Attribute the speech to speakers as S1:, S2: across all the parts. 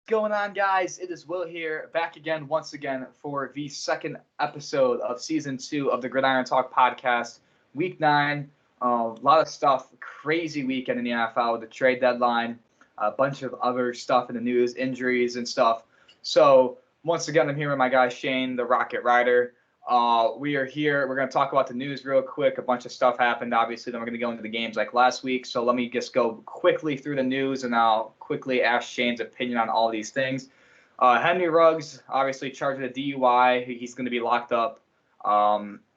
S1: Going on, guys? It is Will here, back again, once again, for the second episode of season 2 of the Gridiron Talk podcast. Week 9, a lot of stuff, crazy weekend in the NFL with the trade deadline, a bunch of other stuff in the news, injuries and stuff. So, once again, I'm here with my guy Shane, the Rocket Rider. We are here. We're going to talk about the news real quick. A bunch of stuff happened, obviously. Then we're going to go into the games like last week. So let me just go quickly through the news, and I'll quickly ask Shane's opinion on all these things. Henry Ruggs, obviously charged with a DUI. He's going to be locked up.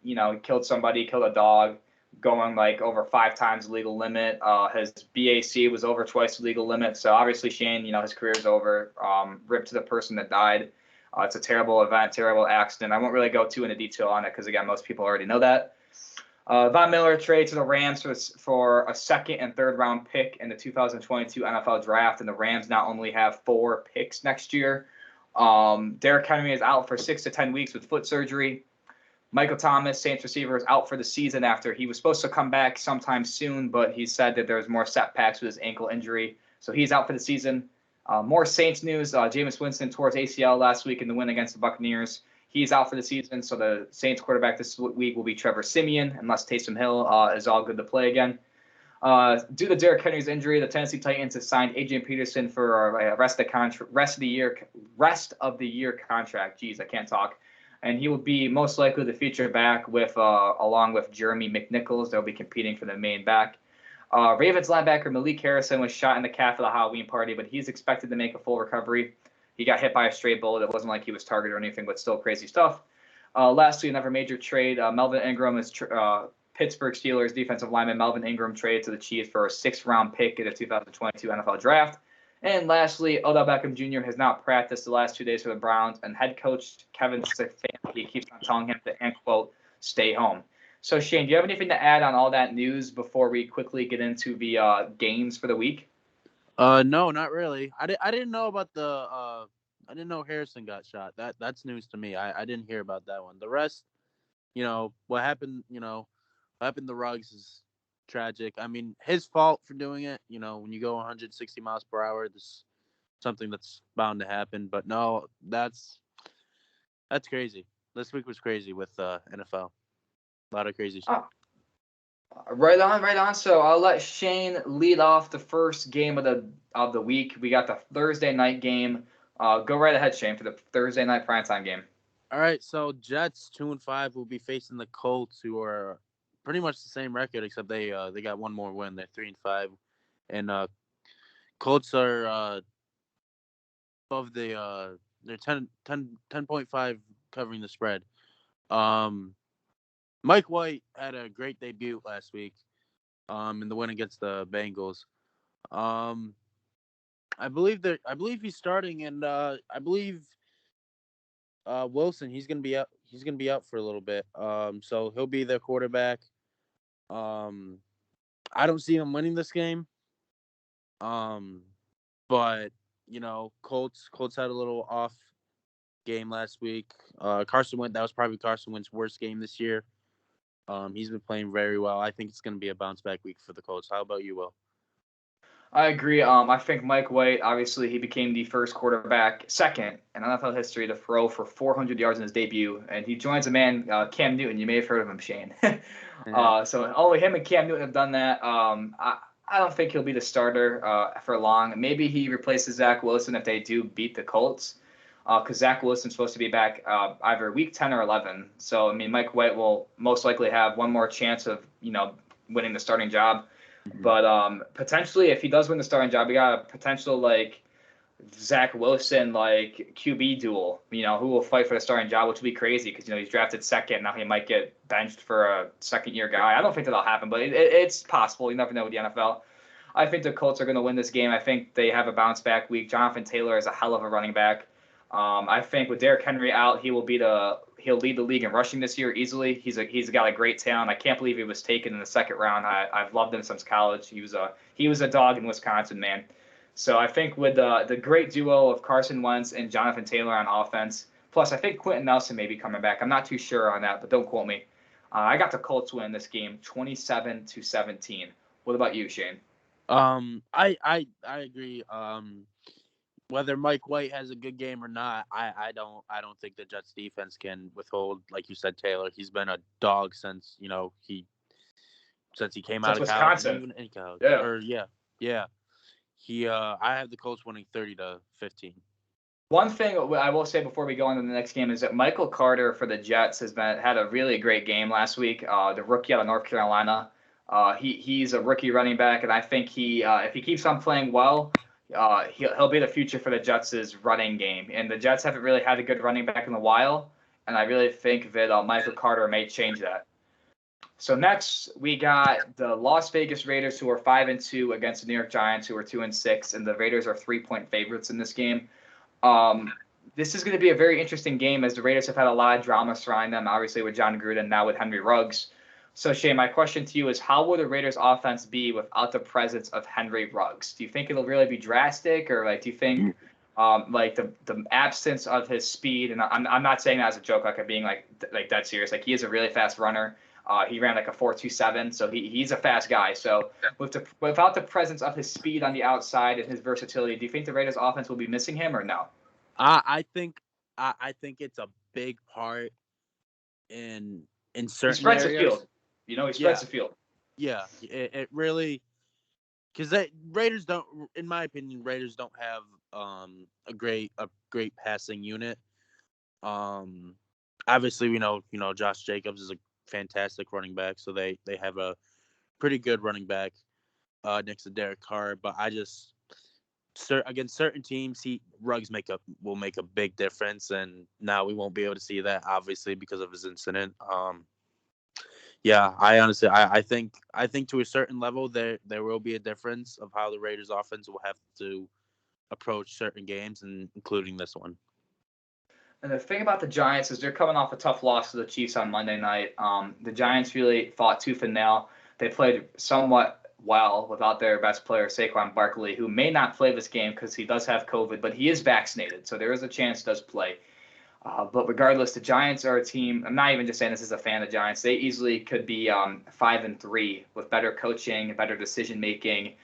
S1: He killed somebody, killed a dog, going like over 5 times the legal limit. His BAC was over twice the legal limit. So obviously, Shane, his career's over. Rip to the person that died. It's a terrible event, terrible accident. I won't really go too into detail on it because, again, most people already know that. Von Miller trade to the Rams for a second and third round pick in the 2022 NFL draft, and the Rams now only have 4 picks next year. Derrick Henry is out for 6 to 10 weeks with foot surgery. Michael Thomas, Saints receiver, is out for the season after he was supposed to come back sometime soon, but he said that there's more setbacks with his ankle injury, so he's out for the season. More Saints news. Jameis Winston tore his ACL last week in the win against the Buccaneers. He's out for the season, so the Saints quarterback this week will be Trevor Siemian, unless Taysom Hill is all good to play again. Due to Derrick Henry's injury, the Tennessee Titans have signed Adrian Peterson for a rest of the year contract. Jeez, I can't talk. And he will be most likely the feature back with along with Jeremy McNichols. They'll be competing for the main back. Ravens linebacker Malik Harrison was shot in the calf at a Halloween party, but he's expected to make a full recovery. He got hit by a stray bullet. It wasn't like he was targeted or anything, but still crazy stuff. Lastly, another major trade. Melvin Ingram is Pittsburgh Steelers defensive lineman Melvin Ingram traded to the Chiefs for a 6th-round pick in the 2022 NFL Draft. And lastly, Odell Beckham Jr. has not practiced the last 2 days for the Browns, and head coach Kevin Stefanski keeps on telling him to, and quote, stay home. So, Shane, do you have anything to add on all that news before we quickly get into the games for the week?
S2: No, not really. I didn't know about I didn't know Harrison got shot. That's news to me. I didn't hear about that one. The rest, what happened, what happened to Ruggs is tragic. I mean, his fault for doing it. When you go 160 miles per hour, this something that's bound to happen. But no, that's crazy. This week was crazy with NFL. A lot of crazy shit.
S1: Oh, right on, right on. So I'll let Shane lead off the first game of the week. We got the Thursday night game. Go right ahead, Shane, for the Thursday night primetime game.
S2: All right, so Jets 2-5 will be facing the Colts, who are pretty much the same record, except they got one more win. They're 3-5, and Colts are above they're 10.5 covering the spread. Mike White had a great debut last week, in the win against the Bengals. I believe he's starting, and I believe Wilson, he's gonna be out. He's gonna be out for a little bit. So he'll be their quarterback. Um, I don't see him winning this game. Um, but Colts had a little off game last week. Carson Wentz, that was probably Carson Wentz's worst game this year. He's been playing very well. I think it's gonna be a bounce back week for the Colts. How about you, Will?
S1: I agree. I think Mike White, obviously, he became the first quarterback, second in NFL history to throw for 400 yards in his debut, and he joins a man, Cam Newton. You may have heard of him, Shane.
S2: Yeah.
S1: So only him and Cam Newton have done that. I don't think he'll be the starter for long. Maybe he replaces Zach Wilson if they do beat the Colts, because Zach Wilson's supposed to be back either week 10 or 11. So, I mean, Mike White will most likely have one more chance of, winning the starting job.
S2: Mhm.
S1: But potentially, if he does win the starting job, we got a potential like Zach Wilson like QB duel. Who will fight for the starting job, which would be crazy because he's drafted second. Now he might get benched for a second-year guy. I don't think that'll happen, but it's possible. You never know with the NFL. I think the Colts are going to win this game. I think they have a bounce back week. Jonathan Taylor is a hell of a running back. I think with Derrick Henry out, he'll lead the league in rushing this year easily. He's got a great talent. I can't believe he was taken in the second round. I've loved him since college. He was a dog in Wisconsin, man. So I think with the great duo of Carson Wentz and Jonathan Taylor on offense, plus I think Quentin Nelson may be coming back. I'm not too sure on that, but don't quote me. I got the Colts win this game, 27-17. What about you, Shane?
S2: I agree. whether Mike White has a good game or not, I don't think the Jets defense can withhold, like you said, Taylor. He's been a dog since he came out
S1: Since
S2: of college and
S1: Wisconsin.
S2: even in college.
S1: Yeah.
S2: Or yeah. I have the Colts winning 30-15.
S1: One thing I will say before we go on to the next game is that Michael Carter for the Jets had a really great game last week. The rookie out of North Carolina. He's a rookie running back, and I think if he keeps on playing well, he'll be the future for the Jets' running game. And the Jets haven't really had a good running back in a while, and I really think that Michael Carter may change that. So next we got the Las Vegas Raiders, who are 5-2 against the New York Giants, who are 2-6, and the Raiders are 3-point favorites in this game. This is going to be a very interesting game as the Raiders have had a lot of drama surrounding them, obviously with John Gruden, now with Henry Ruggs. So, Shane, my question to you is, how will the Raiders' offense be without the presence of Henry Ruggs? Do you think it'll really be drastic, or do you think the absence of his speed? And I'm not saying that as a joke, like I'm being like dead serious. Like, he is a really fast runner. He ran like a 4.27, so he's a fast guy. So without the presence of his speed on the outside and his versatility, do you think the Raiders' offense will be missing him or no?
S2: I think it's a big part in certain
S1: He spreads
S2: areas.
S1: the field. He spreads the field.
S2: Yeah, it really, because Raiders don't, in my opinion, Raiders don't have a great passing unit. Obviously we know Josh Jacobs is a fantastic running back, so they have a pretty good running back next to Derek Carr. But against certain teams, Ruggs will make a big difference, and now we won't be able to see that obviously because of his incident. Yeah, I honestly I think to a certain level there will be a difference of how the Raiders offense will have to approach certain games, and including this one.
S1: And the thing about the Giants is they're coming off a tough loss to the Chiefs on Monday night. The Giants really fought tooth and nail. They played somewhat well without their best player, Saquon Barkley, who may not play this game because he does have COVID, but he is vaccinated, so there is a chance he does play. But regardless, the Giants are a team. I'm not even just saying this as a fan of the Giants. They easily could be 5-3 with better coaching, better decision making,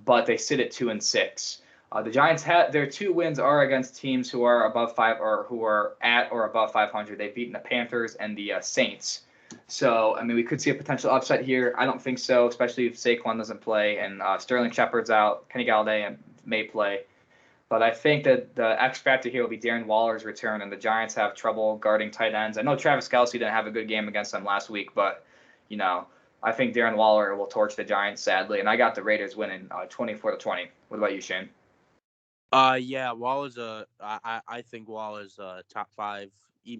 S1: but they sit at 2-6. The Giants their 2 wins are against teams who are above 5 or who are at or above 500. They've beaten the Panthers and the Saints. So I mean, we could see a potential upset here. I don't think so, especially if Saquon doesn't play and Sterling Shepard's out. Kenny Galladay may play. But I think that the X factor here will be Darren Waller's return, and the Giants have trouble guarding tight ends. I know Travis Kelce didn't have a good game against them last week, but, I think Darren Waller will torch the Giants, sadly. And I got the Raiders winning 24-20. What about you, Shane?
S2: Yeah, Waller's I think Waller's top 5,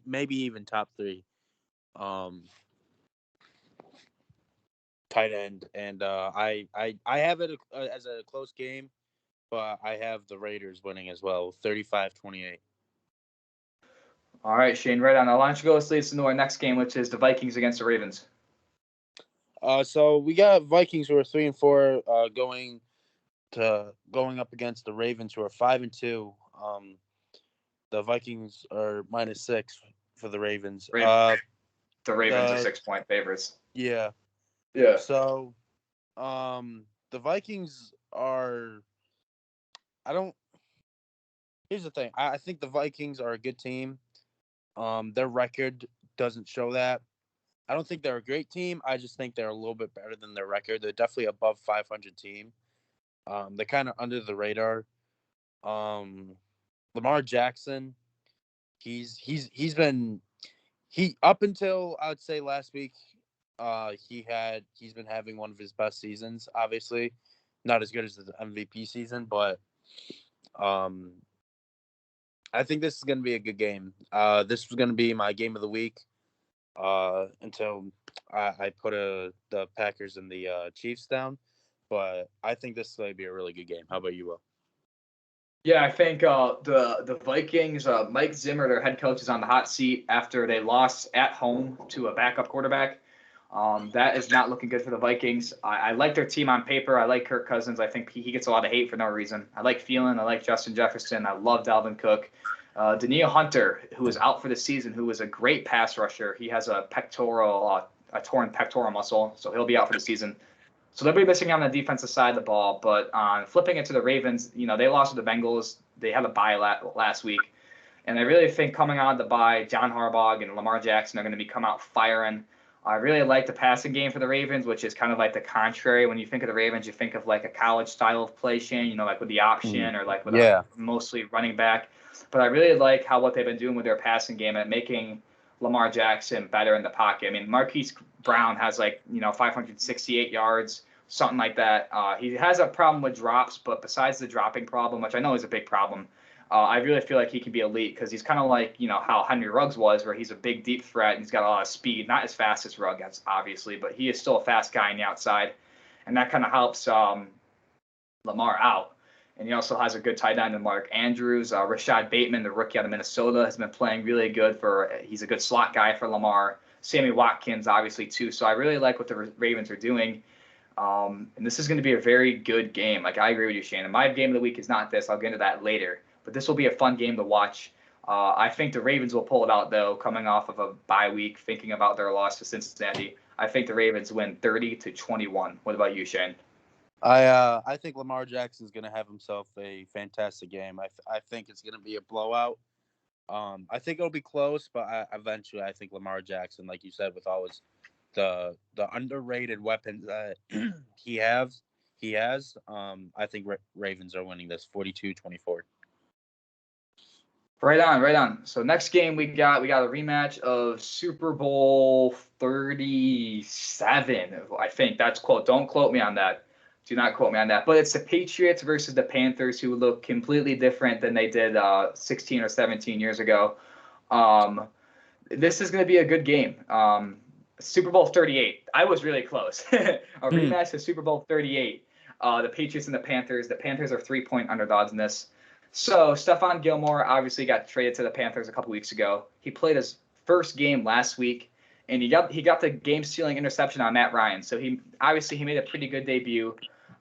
S2: maybe even top 3 tight end. And I have it as a close game, but I have the Raiders winning as well, 35-28.
S1: All right, Shane, right on. Now, why don't you go lead us into our next game, which is the Vikings against the Ravens.
S2: So we got Vikings who are 3-4 going up against the Ravens who are 5-2. The Vikings are -6 for the Ravens.
S1: The Ravens are 6-point favorites.
S2: Yeah.
S1: Yeah.
S2: So, the Vikings are. Here's the thing. I think the Vikings are a good team. Their record doesn't show that. I don't think they're a great team. I just think they're a little bit better than their record. They're definitely above 500 team. They're kind of under the radar. Lamar Jackson, he's been up until I would say last week. He's been having one of his best seasons. Obviously, not as good as the MVP season, but I think this is going to be a good game. This was going to be my game of the week until I put the Packers and the Chiefs down. But I think this is going to be a really good game. How about you, Will?
S1: Yeah, I think the Vikings, Mike Zimmer, their head coach, is on the hot seat after they lost at home to a backup quarterback. That is not looking good for the Vikings. I like their team on paper. I like Kirk Cousins. I think he gets a lot of hate for no reason. I like Thielen. I like Justin Jefferson. I love Dalvin Cook. Danielle Hunter, who is out for the season, who is a great pass rusher. He has a torn pectoral muscle, so he'll be out for the season. So they'll be missing on the defensive side of the ball. But flipping it to the Ravens, they lost to the Bengals. they had a bye last week. And I really think coming out of the bye, John Harbaugh and Lamar Jackson are going to be come out firing. I really like the passing game for the Ravens, which is kind of like the contrary. When you think of the Ravens, you think of like a college style of play, Shane, like with the option or like with a mostly running back. But I really like what they've been doing with their passing game and making Lamar Jackson better in the pocket. I mean, Marquise Brown has 568 yards, something like that. He has a problem with drops, but besides the dropping problem, which I know is a big problem, I really feel like he can be elite because he's kind of like, how Henry Ruggs was, where he's a big, deep threat and he's got a lot of speed. Not as fast as Ruggs, obviously, but he is still a fast guy on the outside. And that kind of helps Lamar out. And he also has a good tight end in Mark Andrews. Rashad Bateman, the rookie out of Minnesota, has been playing really good he's a good slot guy for Lamar. Sammy Watkins, obviously, too. So I really like what the Ravens are doing. And this is going to be a very good game. I agree with you, Shane. My game of the week is not this. I'll get into that later. But this will be a fun game to watch. I think the Ravens will pull it out, though, coming off of a bye week, thinking about their loss to Cincinnati. I think the Ravens win 30-21. What about you, Shane?
S2: I think Lamar Jackson's going to have himself a fantastic game. I think it's going to be a blowout. I think it'll be close, but eventually I think Lamar Jackson, like you said, with all the underrated weapons that he has, I think Ravens are winning this 42-24.
S1: Right on. So next game we got a rematch of Super Bowl 37. I think that's quote. Don't quote me on that. Do not quote me on that. But it's the Patriots versus the Panthers, who look completely different than they did 16 or 17 years ago. This is going to be a good game. Super Bowl 38. I was really close. A rematch of Super Bowl 38. The Patriots and the Panthers. The Panthers are 3-point underdogs in this. So Stephon Gilmore obviously got traded to the Panthers a couple weeks ago. He played his first game last week, and he got the game-stealing interception on Matt Ryan. So he made a pretty good debut.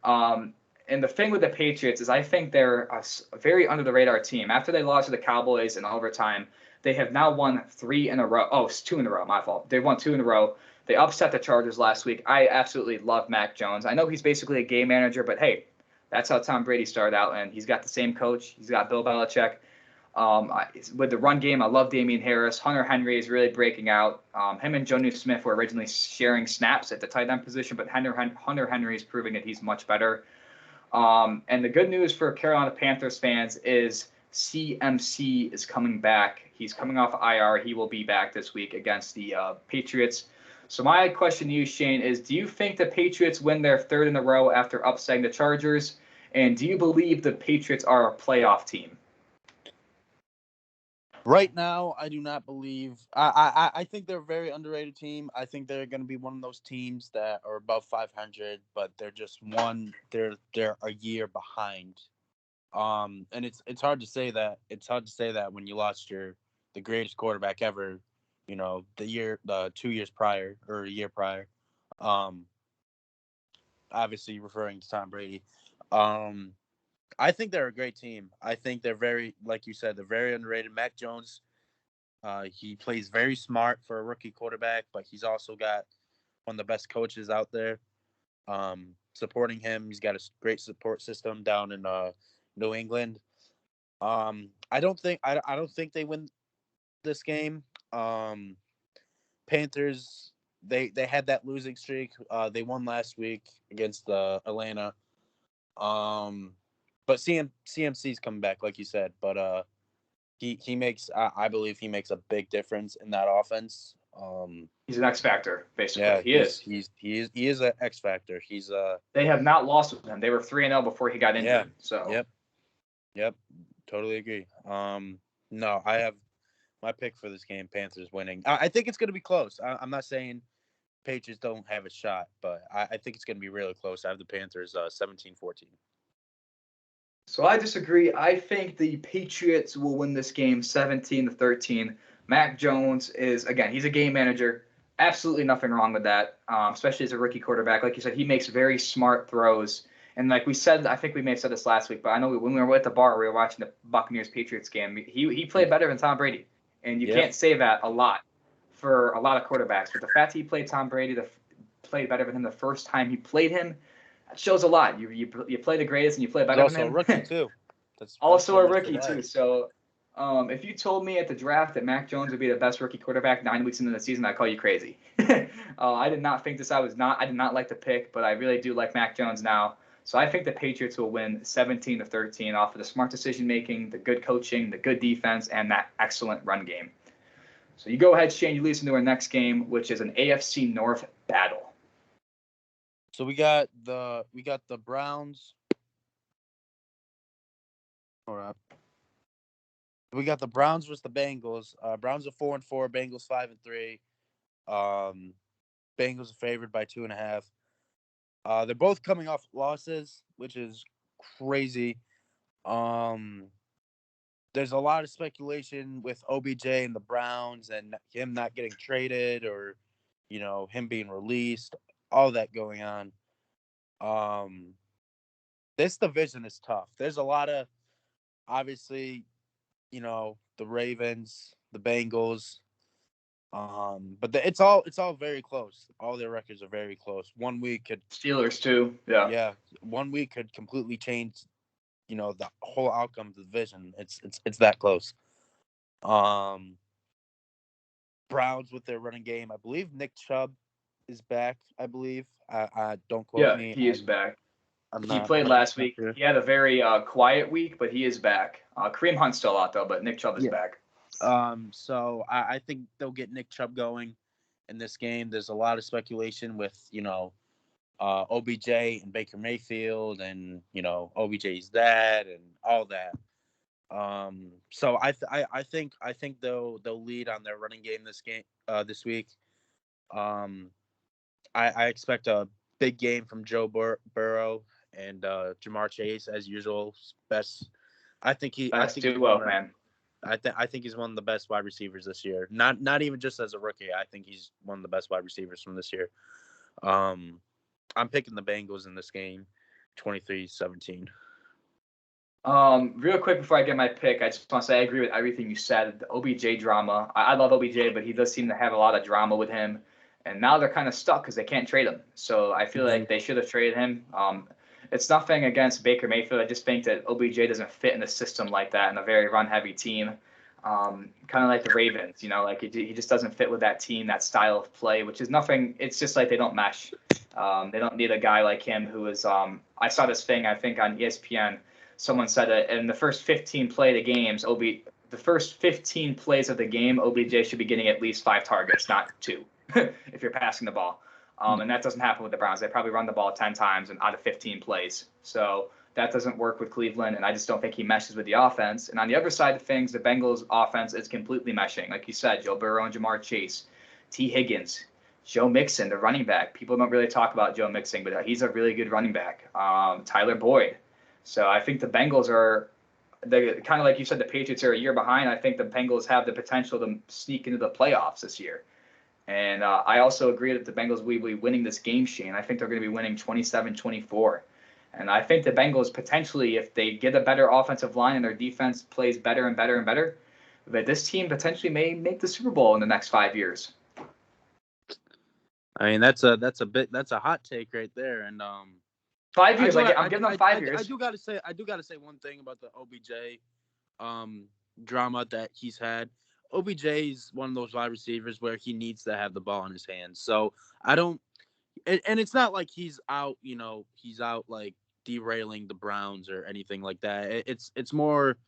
S1: And the thing with the Patriots is I think they're a very under-the-radar team. After they lost to the Cowboys in overtime, they have now won 3 in a row. Oh, it's 2 in a row. My fault. They've won 2 in a row. They upset the Chargers last week. I absolutely love Mac Jones. I know he's basically a game manager, but hey, that's how Tom Brady started out, and he's got the same coach. He's got Bill Belichick. With the run game, I love Damian Harris. Hunter Henry is really breaking out. Him and Jonnu Smith were originally sharing snaps at the tight end position, but Hunter Henry is proving that he's much better. And the good news for Carolina Panthers fans is CMC is coming back. He's coming off IR. He will be back this week against the Patriots. So my question to you, Shane, is do you think the Patriots win their 3rd in a row after upsetting the Chargers? And do you believe the Patriots are a playoff team?
S2: Right now, I do not believe. I think they're a very underrated team. I think they're going to be one of those teams that are above 500, but they're just they're a year behind. And it's hard to say that. It's hard to say that when you lost the greatest quarterback ever. 2 years prior or a year prior. Obviously referring to Tom Brady. I think they're a great team. I think they're very, like you said, they're very underrated. Mac Jones, he plays very smart for a rookie quarterback, but he's also got one of the best coaches out there supporting him. He's got a great support system down in New England. I don't think they win this game. Panthers, they had that losing streak. They won last week against Atlanta. But CMC's coming back, like you said. But he makes, I believe he makes a big difference in that offense.
S1: He's an X factor, basically.
S2: Yeah,
S1: he is.
S2: He is an X factor. He's
S1: They have not lost with him. They were 3-0 before he got injured.
S2: Yeah.
S1: So.
S2: Yep. Totally agree. No, I have my pick for this game, Panthers winning. I think it's going to be close. I'm not saying Patriots don't have a shot, but I think it's going to be really close. I have the Panthers 17-14.
S1: So I disagree. I think the Patriots will win this game 17-13. Mac Jones is, again, he's a game manager. Absolutely nothing wrong with that, especially as a rookie quarterback. Like you said, he makes very smart throws. And like we said, I think we may have said this last week, but I know when we were at the bar, we were watching the Buccaneers-Patriots game. He played better than Tom Brady. And you can't say that a lot for a lot of quarterbacks. But the fact that he played Tom Brady, played better than him the first time he played him, that shows a lot. You play the greatest and you play better than him.
S2: He's also a rookie, too. That's
S1: Also a
S2: one
S1: rookie,
S2: today.
S1: too. So if you told me at the draft that Mac Jones would be the best rookie quarterback 9 weeks into the season, I'd call you crazy. I did not think this. I did not like the pick, but I really do like Mac Jones now. So I think the Patriots will win 17-13 off of the smart decision making, the good coaching, the good defense, and that excellent run game. So you go ahead, Shane. You lead us into our next game, which is an AFC North battle.
S2: So we got the Browns. All right. We got the Browns versus the Bengals. Browns are 4-4. Bengals 5-3. Bengals are favored by 2.5. They're both coming off losses, which is crazy. There's a lot of speculation with OBJ and the Browns and him not getting traded or, him being released, all that going on. This division is tough. There's a lot of, obviously, the Ravens, the Bengals, but it's all very close. All their records are very close. 1 week could
S1: Steelers too. Yeah.
S2: 1 week could completely change, the whole outcome of the division. It's that close. Browns with their running game. I believe Nick Chubb is back. I believe. I don't quote
S1: Yeah,
S2: me.
S1: he is back. He
S2: I'm
S1: played
S2: not
S1: last week.
S2: sure.
S1: He had a very quiet week, but he is back. Kareem Hunt's still out though, but Nick Chubb is back.
S2: So I think they'll get Nick Chubb going in this game. There's a lot of speculation with OBJ and Baker Mayfield and OBJ's dad and all that. So I think they'll lead on their running game this week. I expect a big game from Joe Burrow and Jamar Chase as usual. Best. I think
S1: duo, man.
S2: I think he's one of the best wide receivers this year. Not even just as a rookie. I think he's one of the best wide receivers from this year. I'm picking the Bengals in this game, 23-17.
S1: Real quick before I get my pick, I just want to say I agree with everything you said. The OBJ drama. I love OBJ, but he does seem to have a lot of drama with him. And now they're kind of stuck because they can't trade him. So I feel like they should have traded him. It's nothing against Baker Mayfield. I just think that OBJ doesn't fit in a system like that in a very run-heavy team. Kind of like the Ravens, like he just doesn't fit with that team, that style of play, which is nothing. It's just like they don't mesh. They don't need a guy like him who is. I saw this thing, I think, on ESPN. Someone said that in the first 15 the first 15 plays of the game, OBJ should be getting at least 5 targets, not 2, if you're passing the ball. And that doesn't happen with the Browns. They probably run the ball 10 times out of 15 plays. So that doesn't work with Cleveland, and I just don't think he meshes with the offense. And on the other side of things, the Bengals' offense is completely meshing. Like you said, Joe Burrow and Jamar Chase, T. Higgins, Joe Mixon, the running back. People don't really talk about Joe Mixon, but he's a really good running back. Tyler Boyd. So I think the Bengals are kind of like you said, the Patriots are a year behind. I think the Bengals have the potential to sneak into the playoffs this year. And I also agree that the Bengals will be winning this game, Shane. I think they're going to be winning 27-24. And I think the Bengals potentially, if they get a better offensive line and their defense plays better and better and better, that this team potentially may make the Super Bowl in the next 5 years.
S2: I mean, that's a hot take right there. And
S1: 5 years, I'm giving them 5 years.
S2: I do gotta say one thing about the OBJ drama that he's had. OBJ is one of those wide receivers where he needs to have the ball in his hands. So I don't, and it's not like he's out, he's out like derailing the Browns or anything like that. It's more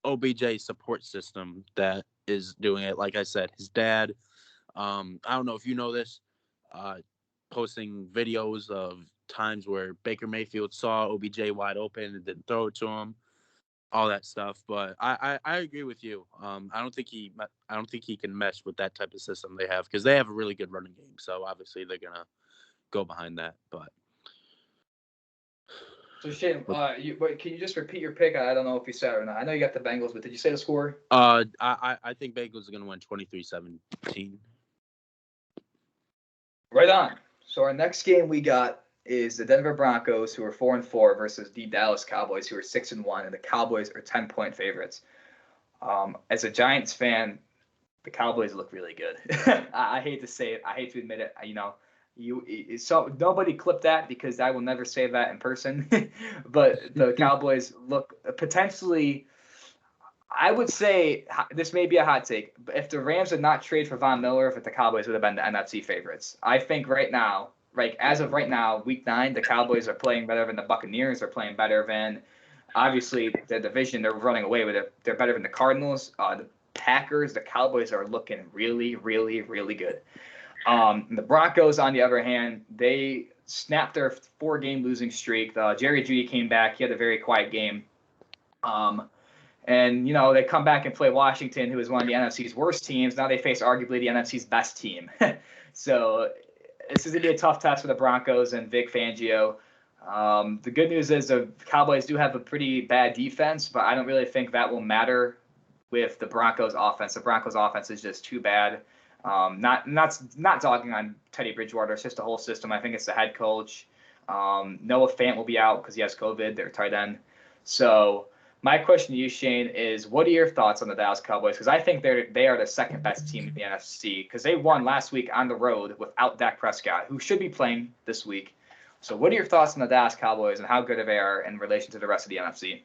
S2: OBJ support system that is doing it. Like I said, his dad. I don't know if you know this. Posting videos of times where Baker Mayfield saw OBJ wide open and didn't throw it to him, all that stuff. But I agree with you. I don't think he can mesh with that type of system they have because they have a really good running game. So obviously they're gonna go behind that. But
S1: so Shane, can you just repeat your pick? I don't know if you said it or not. I know you got the Bengals, but did you say the score?
S2: I think Bengals are gonna win 23-17.
S1: Right on. So our next game we got is the Denver Broncos, who are 4-4, versus the Dallas Cowboys, who are 6-1, and the Cowboys are 10-point favorites. As a Giants fan, the Cowboys look really good. I hate to say it. I hate to admit it. So nobody clipped that because I will never say that in person. But the Cowboys look potentially. I would say this may be a hot take, but if the Rams did not trade for Von Miller, if the Cowboys would have been the NFC favorites. I think right now, like as of right now, Week 9, the Cowboys are playing better than the Buccaneers. They're playing better than, obviously, the division. They're running away with it. They're better than the Cardinals, the Packers. The Cowboys are looking really, really, really good. The Broncos, on the other hand, they snapped their 4-game losing streak. Jerry Jeudy came back. He had a very quiet game. And, they come back and play Washington, who is one of the NFC's worst teams. Now they face arguably the NFC's best team. So this is going to be a tough test for the Broncos and Vic Fangio. The good news is the Cowboys do have a pretty bad defense, but I don't really think that will matter with the Broncos offense. The Broncos offense is just too bad. Not dogging on Teddy Bridgewater. It's just the whole system. I think it's the head coach. Noah Fant will be out because he has COVID. They're tight end. So my question to you, Shane, is what are your thoughts on the Dallas Cowboys? Because I think they are the second best team in the NFC because they won last week on the road without Dak Prescott, who should be playing this week. So what are your thoughts on the Dallas Cowboys and how good they are in relation to the rest of the NFC?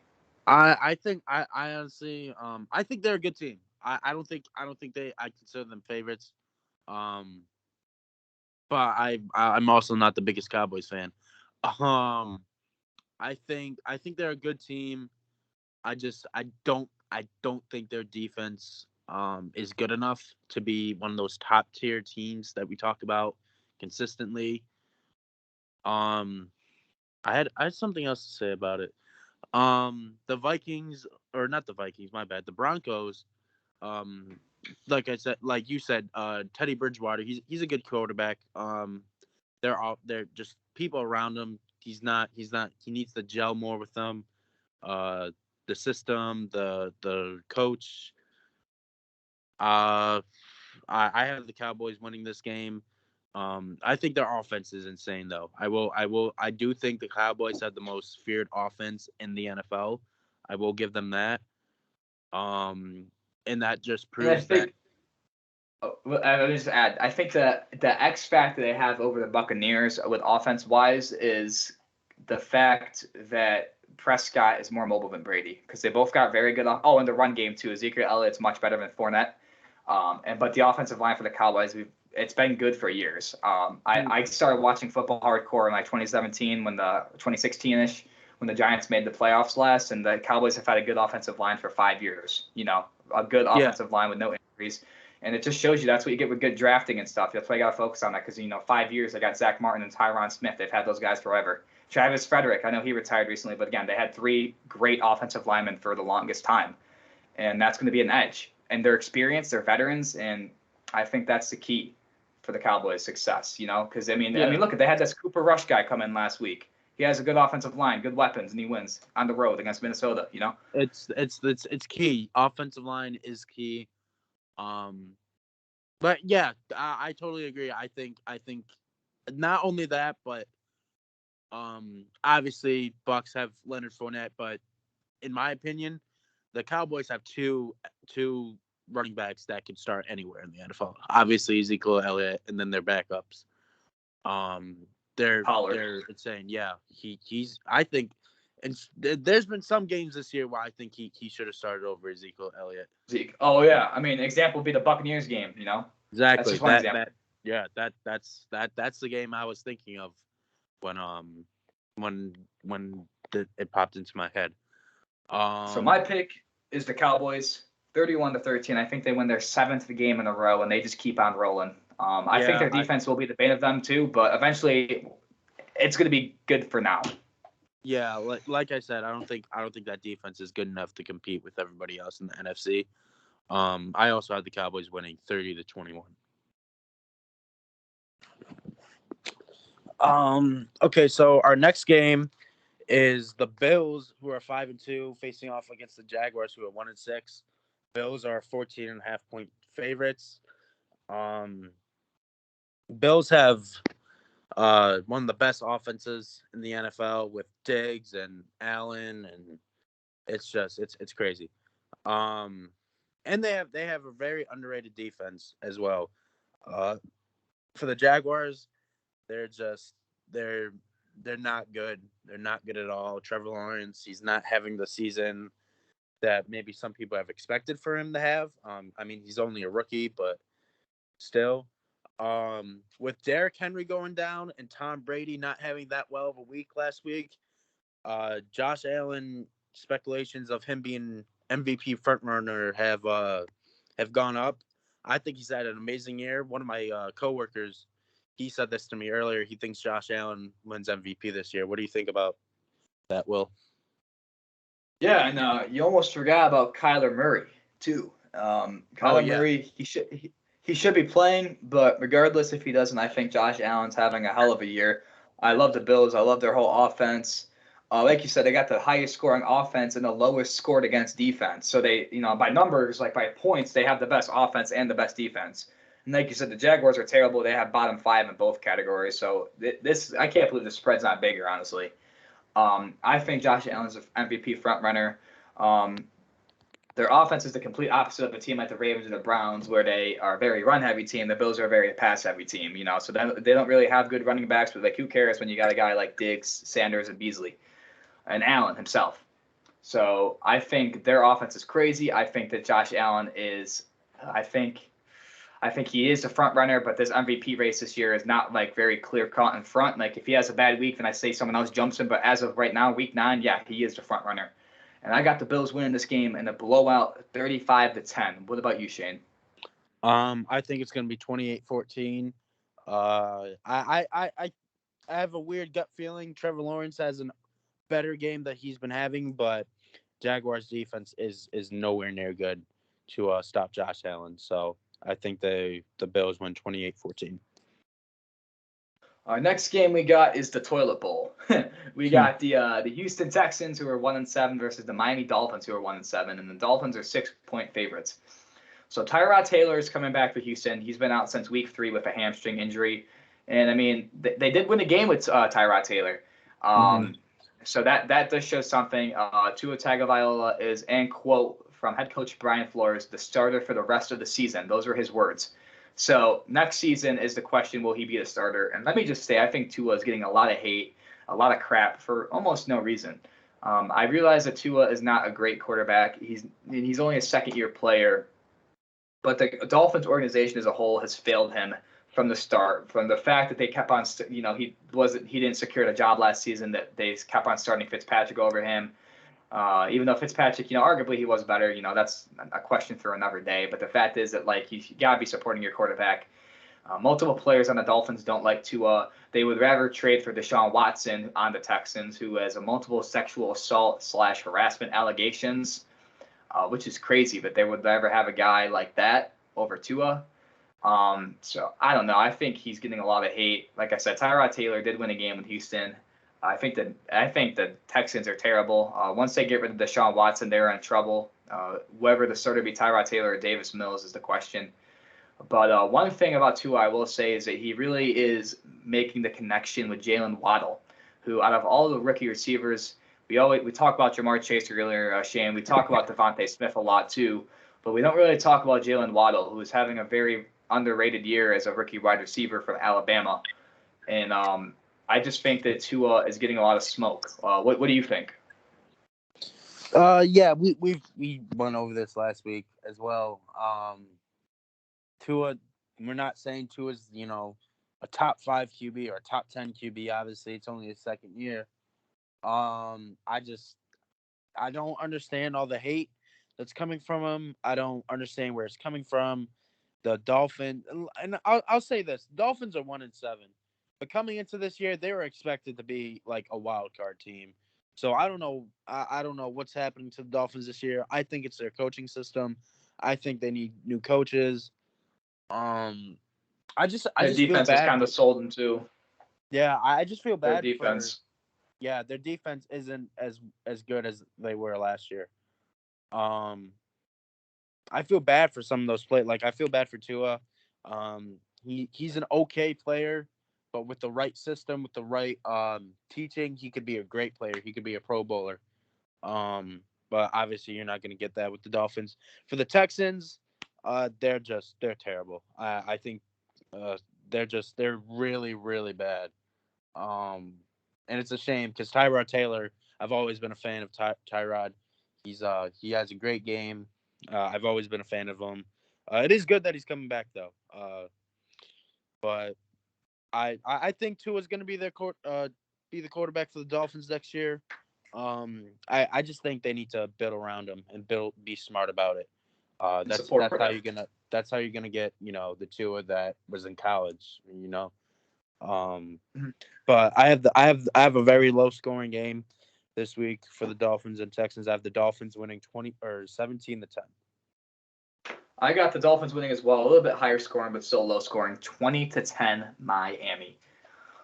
S2: I think I honestly I think they're a good team. I don't think I consider them favorites. But I'm also not the biggest Cowboys fan. I think they're a good team. I don't think their defense is good enough to be one of those top tier teams that we talk about consistently. I had something else to say about it. The Vikings, or not the Vikings, my bad. The Broncos. Like you said, Teddy Bridgewater. He's a good quarterback. They're just people around him. He's not. He needs to gel more with them. The system, the coach. I have the Cowboys winning this game. I think their offense is insane, though. I do think the Cowboys have the most feared offense in the NFL. I will give them that. And that just proves that.
S1: I'll just add, I think the X factor they have over the Buccaneers with offense-wise is the fact that Prescott is more mobile than Brady because they both got very good. Oh, and the run game too. Ezekiel Elliott's much better than Fournette. But the offensive line for the Cowboys, it's been good for years. I started watching football hardcore in like 2017 2016-ish when the Giants made the playoffs last, and the Cowboys have had a good offensive line for 5 years. A good offensive line with no injuries. And it just shows you that's what you get with good drafting and stuff. That's why you got to focus on that because, 5 years, they got Zach Martin and Tyron Smith. They've had those guys forever. Travis Frederick, I know he retired recently, but again, they had 3 great offensive linemen for the longest time. And that's going to be an edge. And their experience, they're veterans, and I think that's the key for the Cowboys' success, because, look, they had this Cooper Rush guy come in last week. He has a good offensive line, good weapons, and he wins on the road against Minnesota,
S2: It's key. Offensive line is key. But yeah, I totally agree. I think not only that, but obviously Bucks have Leonard Fournette, but in my opinion, the Cowboys have two running backs that can start anywhere in the NFL. Obviously Ezekiel Elliott, and then their backups. They're insane. Yeah, he's. I think, and there's been some games this year where I think he should have started over Ezekiel Elliott.
S1: Oh yeah, example would be the Buccaneers game.
S2: Exactly.
S1: That's just one example.
S2: That's the game I was thinking of when it popped into my head.
S1: So my pick is the Cowboys, 31-13. I think they win their 7th game in a row, and they just keep on rolling. I think their defense will be the bane of them too, but eventually, it's going to be good for now.
S2: Yeah, like I said, I don't think that defense is good enough to compete with everybody else in the NFC. I also had the Cowboys winning 30-21. Okay, so our next game is the Bills, who are 5-2, facing off against the Jaguars, who are 1-6. Bills are 14.5-point favorites. Bills have one of the best offenses in the NFL with Diggs and Allen, and it's crazy. And they have a very underrated defense as well. For the Jaguars, they're just they're not good. They're not good at all. Trevor Lawrence, he's not having the season that maybe some people have expected for him to have. I mean, he's only a rookie, but still. With Derrick Henry going down and Tom Brady not having that well of a week last week, Josh Allen speculations of him being MVP frontrunner have gone up. I think he's had an amazing year. One of my coworkers, he said this to me earlier. He thinks Josh Allen wins MVP this year. What do you think about that, Will?
S1: Yeah, and you almost forgot about Kyler Murray too.
S2: Oh
S1: Kyler
S2: yeah.
S1: Murray, he should be playing, but regardless if he doesn't, I think Josh Allen's having a hell of a year. I love the Bills. I love their whole offense. Like you said, they got the highest scoring offense and the lowest scored against defense. So they, by numbers, like by points, they have the best offense and the best defense. And like you said, the Jaguars are terrible. They have bottom five in both categories. So this, I can't believe the spread's not bigger, honestly. I think Josh Allen's an MVP frontrunner. Um, their offense is the complete opposite of a team like the Ravens or the Browns, where they are a very run-heavy team. The Bills are a very pass-heavy team, So they don't really have good running backs, but like who cares when you got a guy like Diggs, Sanders, and Beasley, and Allen himself. So I think their offense is crazy. I think that Josh Allen is, I think I think he is the front runner, but this MVP race this year is not like very clear cut in front. Like if he has a bad week, then I say someone else jumps him. But as of right now, week 9, yeah, he is the front runner. And I got the Bills winning this game in a blowout, 35-10. What about you, Shane?
S2: I think it's going to be 28-14. I have a weird gut feeling Trevor Lawrence has a better game that he's been having, but Jaguars defense is nowhere near good to stop Josh Allen. So I think the Bills win 28-14.
S1: Our next game we got is the Toilet Bowl. We got the Houston Texans, who are 1-7, versus the Miami Dolphins, who are 1-7, and the Dolphins are 6-point favorites. So Tyrod Taylor is coming back for Houston. He's been out since week 3 with a hamstring injury, and I mean they did win a game with Tyrod Taylor.
S2: Mm-hmm.
S1: So that does show something. Tua Tagovailoa is, and quote from head coach Brian Flores, the starter for the rest of the season. Those were his words. So next season is the question: will he be the starter? And let me just say, I think Tua is getting a lot of hate, a lot of crap for almost no reason. I realize that Tua is not a great quarterback. He's only a second-year player, but the Dolphins organization as a whole has failed him from the start. From the fact that they kept on, he didn't secure a job last season, that they kept on starting Fitzpatrick over him. Even though Fitzpatrick, arguably he was better, that's a question for another day. But the fact is that you gotta be supporting your quarterback. Multiple players on the Dolphins don't like Tua. They would rather trade for Deshaun Watson on the Texans, who has a multiple sexual assault/harassment allegations, which is crazy. But they would rather have a guy like that over Tua. So I don't know. I think he's getting a lot of hate. Like I said, Tyrod Taylor did win a game with Houston. I think the Texans are terrible. Once they get rid of Deshaun Watson, they're in trouble. Whether the starter be Tyrod Taylor or Davis Mills is the question. But one thing about Tua I will say is that he really is making the connection with Jalen Waddle, who out of all the rookie receivers, we talk about Jamar Chase earlier, Shane. We talk about Devontae Smith a lot too, but we don't really talk about Jalen Waddle, who is having a very underrated year as a rookie wide receiver from Alabama. And I just think that Tua is getting a lot of smoke. What do you think?
S2: Yeah, we went over this last week as well. Tua, we're not saying Tua's a top 5 QB or a top 10 QB. Obviously, it's only his second year. I don't understand all the hate that's coming from him. I don't understand where it's coming from. The Dolphins, and I'll say this: Dolphins are 1-7, but coming into this year, they were expected to be like a wild card team. So I don't know. I don't know what's happening to the Dolphins this year. I think it's their coaching system. I think they need new coaches. Um, I
S1: Their
S2: just feel
S1: defense has
S2: bad.
S1: kind of sold them too.
S2: Yeah, I just feel
S1: Their
S2: bad for.
S1: defense.
S2: Yeah, their defense isn't as good as they were last year. Um, I feel bad for some of those players. Like I feel bad for Tua. He's an okay player, but with the right system, with the right teaching, he could be a great player. He could be a Pro Bowler. But obviously, you're not going to get that with the Dolphins. For the Texans, they're terrible. I think they're really, really bad. And it's a shame because Tyrod Taylor, I've always been a fan of Tyrod. He has a great game. I've always been a fan of him. It is good that he's coming back though. But I think Tua's going to be be the quarterback for the Dolphins next year. I just think they need to build around him and be smart about it.
S1: And support for that.
S2: That's how you're gonna get the Tua that was in college.
S1: Mhm.
S2: But I have a very low scoring game this week for the Dolphins and Texans. I have the Dolphins winning 17-10.
S1: I got the Dolphins winning as well, a little bit higher scoring, but still low scoring, 20-10 Miami.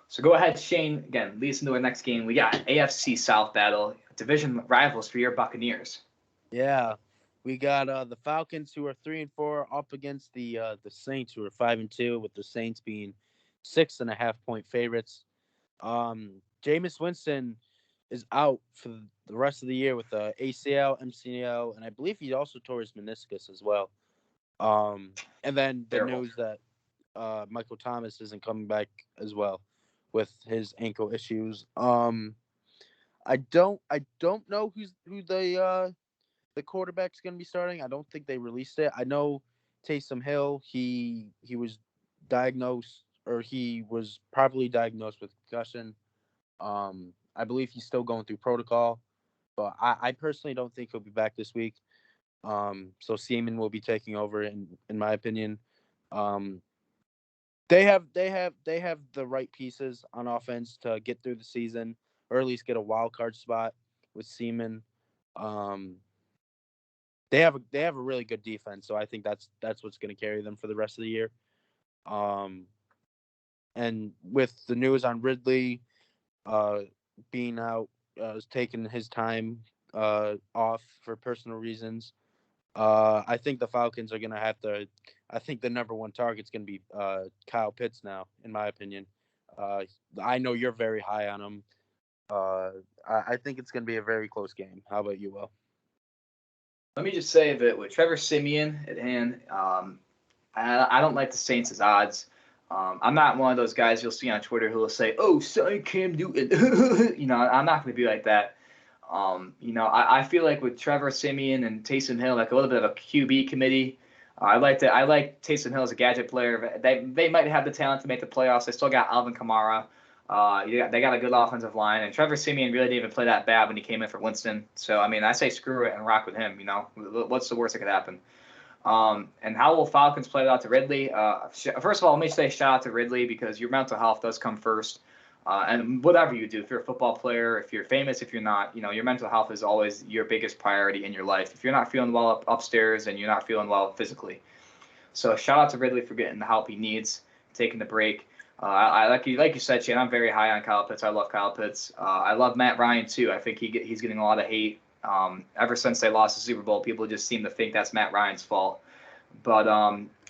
S1: So go ahead, Shane. Again, lead us into our next game. We got AFC South battle, division rivals for your Buccaneers.
S2: Yeah, we got the Falcons who are 3-4 up against the Saints who are 5-2, with the Saints being 6.5-point favorites. Jameis Winston is out for the rest of the year with the ACL, MCL, and I believe he also tore his meniscus as well. And then the
S1: Terrible.
S2: news that Michael Thomas isn't coming back as well with his ankle issues. I don't know who the quarterback's going to be starting. I don't think they released it. I know Taysom Hill, he was diagnosed, or he was properly diagnosed with concussion. I believe he's still going through protocol, but I personally don't think he'll be back this week. So Seaman will be taking over in my opinion. They have the right pieces on offense to get through the season, or at least get a wild card spot with Seaman. They have a really good defense, so I think that's what's going to carry them for the rest of the year. And with the news on Ridley being out, taking his time off for personal reasons, I think the Falcons are going to have to. I think the number one target's going to be Kyle Pitts now, in my opinion. I know you're very high on him. I think it's going to be a very close game. How about you, Will?
S1: Let me just say that with Trevor Siemian at hand, I don't like the Saints' odds. I'm not one of those guys you'll see on Twitter who will say, "Oh, sign Cam Newton." I'm not going to be like that. I feel like with Trevor Siemian and Taysom Hill, like a little bit of a QB committee. I like Taysom Hill as a gadget player. They might have the talent to make the playoffs. They still got Alvin Kamara. They got a good offensive line, and Trevor Siemian really didn't even play that bad when he came in for Winston. So I mean, I say screw it and rock with him. What's the worst that could happen? And how will Falcons play it out to Ridley? First of all, let me say shout out to Ridley because your mental health does come first. And whatever you do, if you're a football player, if you're famous, if you're not, your mental health is always your biggest priority in your life. If you're not feeling well upstairs and you're not feeling well physically. So shout out to Ridley for getting the help he needs, taking the break. I like you said, Shane. I'm very high on Kyle Pitts. I love Kyle Pitts. I love Matt Ryan too. I think he's getting a lot of hate. Ever since they lost the Super Bowl, people just seem to think that's Matt Ryan's fault. But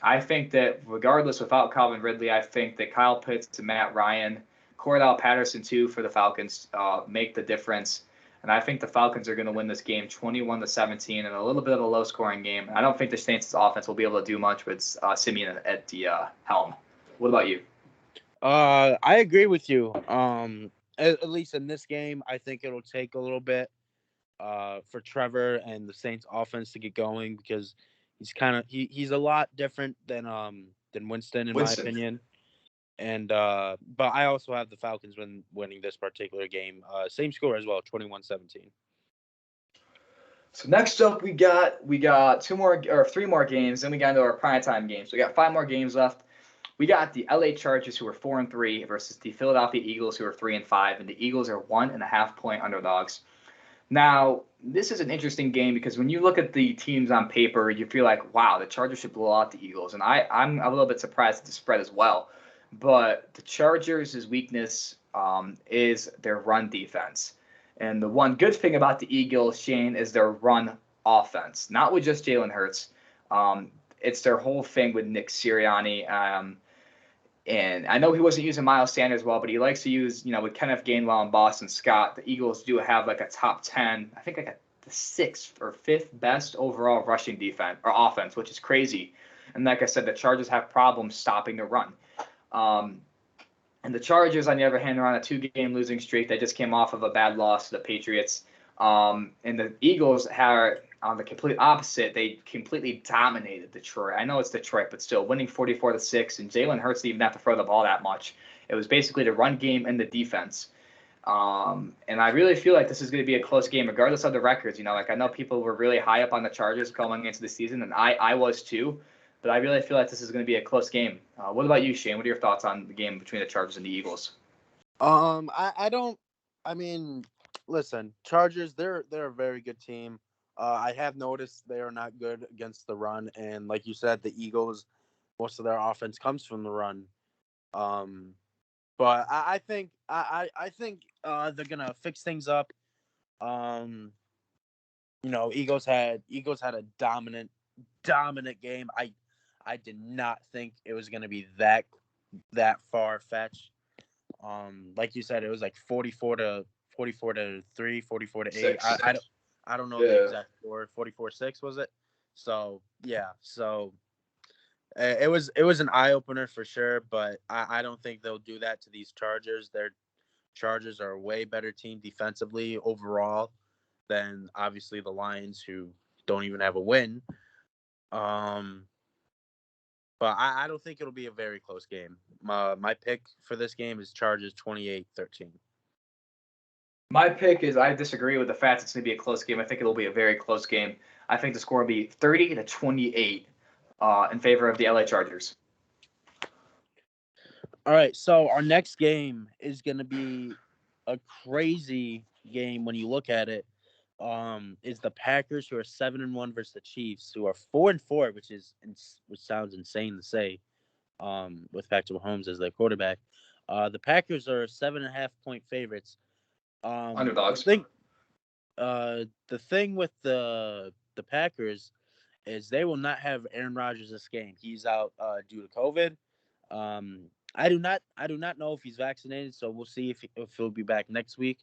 S1: I think that regardless, without Calvin Ridley, I think that Kyle Pitts and Matt Ryan, Cordell Patterson too for the Falcons, make the difference. And I think the Falcons are going to win this game 21-17 in a little bit of a low-scoring game. I don't think the Saints' offense will be able to do much with Simeon at the helm. What about you?
S2: I agree with you. At least in this game, I think it'll take a little bit for Trevor and the Saints offense to get going, because he's a lot different than Winston in my opinion. And but I also have the Falcons winning this particular game. Same score as well, 21-17.
S1: So next up, we got three more games. Then we got into our primetime games. So we got 5 more games left. We got the LA Chargers, who are 4-3, versus the Philadelphia Eagles, who are 3-5, and the Eagles are 1.5-point underdogs. Now, this is an interesting game because when you look at the teams on paper, you feel like, wow, the Chargers should blow out the Eagles, and I'm a little bit surprised at the spread as well. But the Chargers' weakness is their run defense. And the one good thing about the Eagles, Shane, is their run offense. Not with just Jalen Hurts. It's their whole thing with Nick Sirianni. And I know he wasn't using Miles Sanders well, but he likes to use, with Kenneth Gainwell and Boston Scott, the Eagles do have like a top 10, I think like the 6th or 5th best overall rushing defense or offense, which is crazy. And like I said, the Chargers have problems stopping the run. And the Chargers, on the other hand, are on a 2-game losing streak. They just came off of a bad loss to the Patriots. And the Eagles are on the complete opposite. They completely dominated Detroit. I know it's Detroit, but still winning 44-6. And Jalen Hurts didn't even have to throw the ball that much. It was basically the run game and the defense. And I really feel like this is going to be a close game, regardless of the records. Like I know people were really high up on the Chargers going into the season, and I was too. But I really feel like this is going to be a close game. What about you, Shane? What are your thoughts on the game between the Chargers and the Eagles?
S2: I don't. I mean, listen, Chargers. They're a very good team. I have noticed they are not good against the run, and like you said, the Eagles, most of their offense comes from the run. But I think they're gonna fix things up. Eagles had a dominant game. I did not think it was gonna be that far fetched. Like you said, it was like 44 to 3, 44 to 8.
S1: Six.
S2: I don't know the exact score. 44-6 was it? So yeah. So it was an eye opener for sure, but I don't think they'll do that to these Chargers. Their Chargers are a way better team defensively overall than obviously the Lions, who don't even have a win. But I don't think it'll be a very close game. My pick for this game is Chargers 28-13.
S1: My pick is I disagree with the fact it's going to be a close game. I think it'll be a very close game. I think the score will be 30-28 in favor of the LA Chargers.
S2: All right, so our next game is going to be a crazy game when you look at it. Is the Packers, who are 7-1 versus the Chiefs, who are 4-4, which sounds insane to say, with Patrick Mahomes as their quarterback. The Packers are 7.5-point favorites.
S1: Underdogs.
S2: The thing with the Packers is they will not have Aaron Rodgers this game. He's out due to COVID. I do not know if he's vaccinated, so we'll see if he'll be back next week.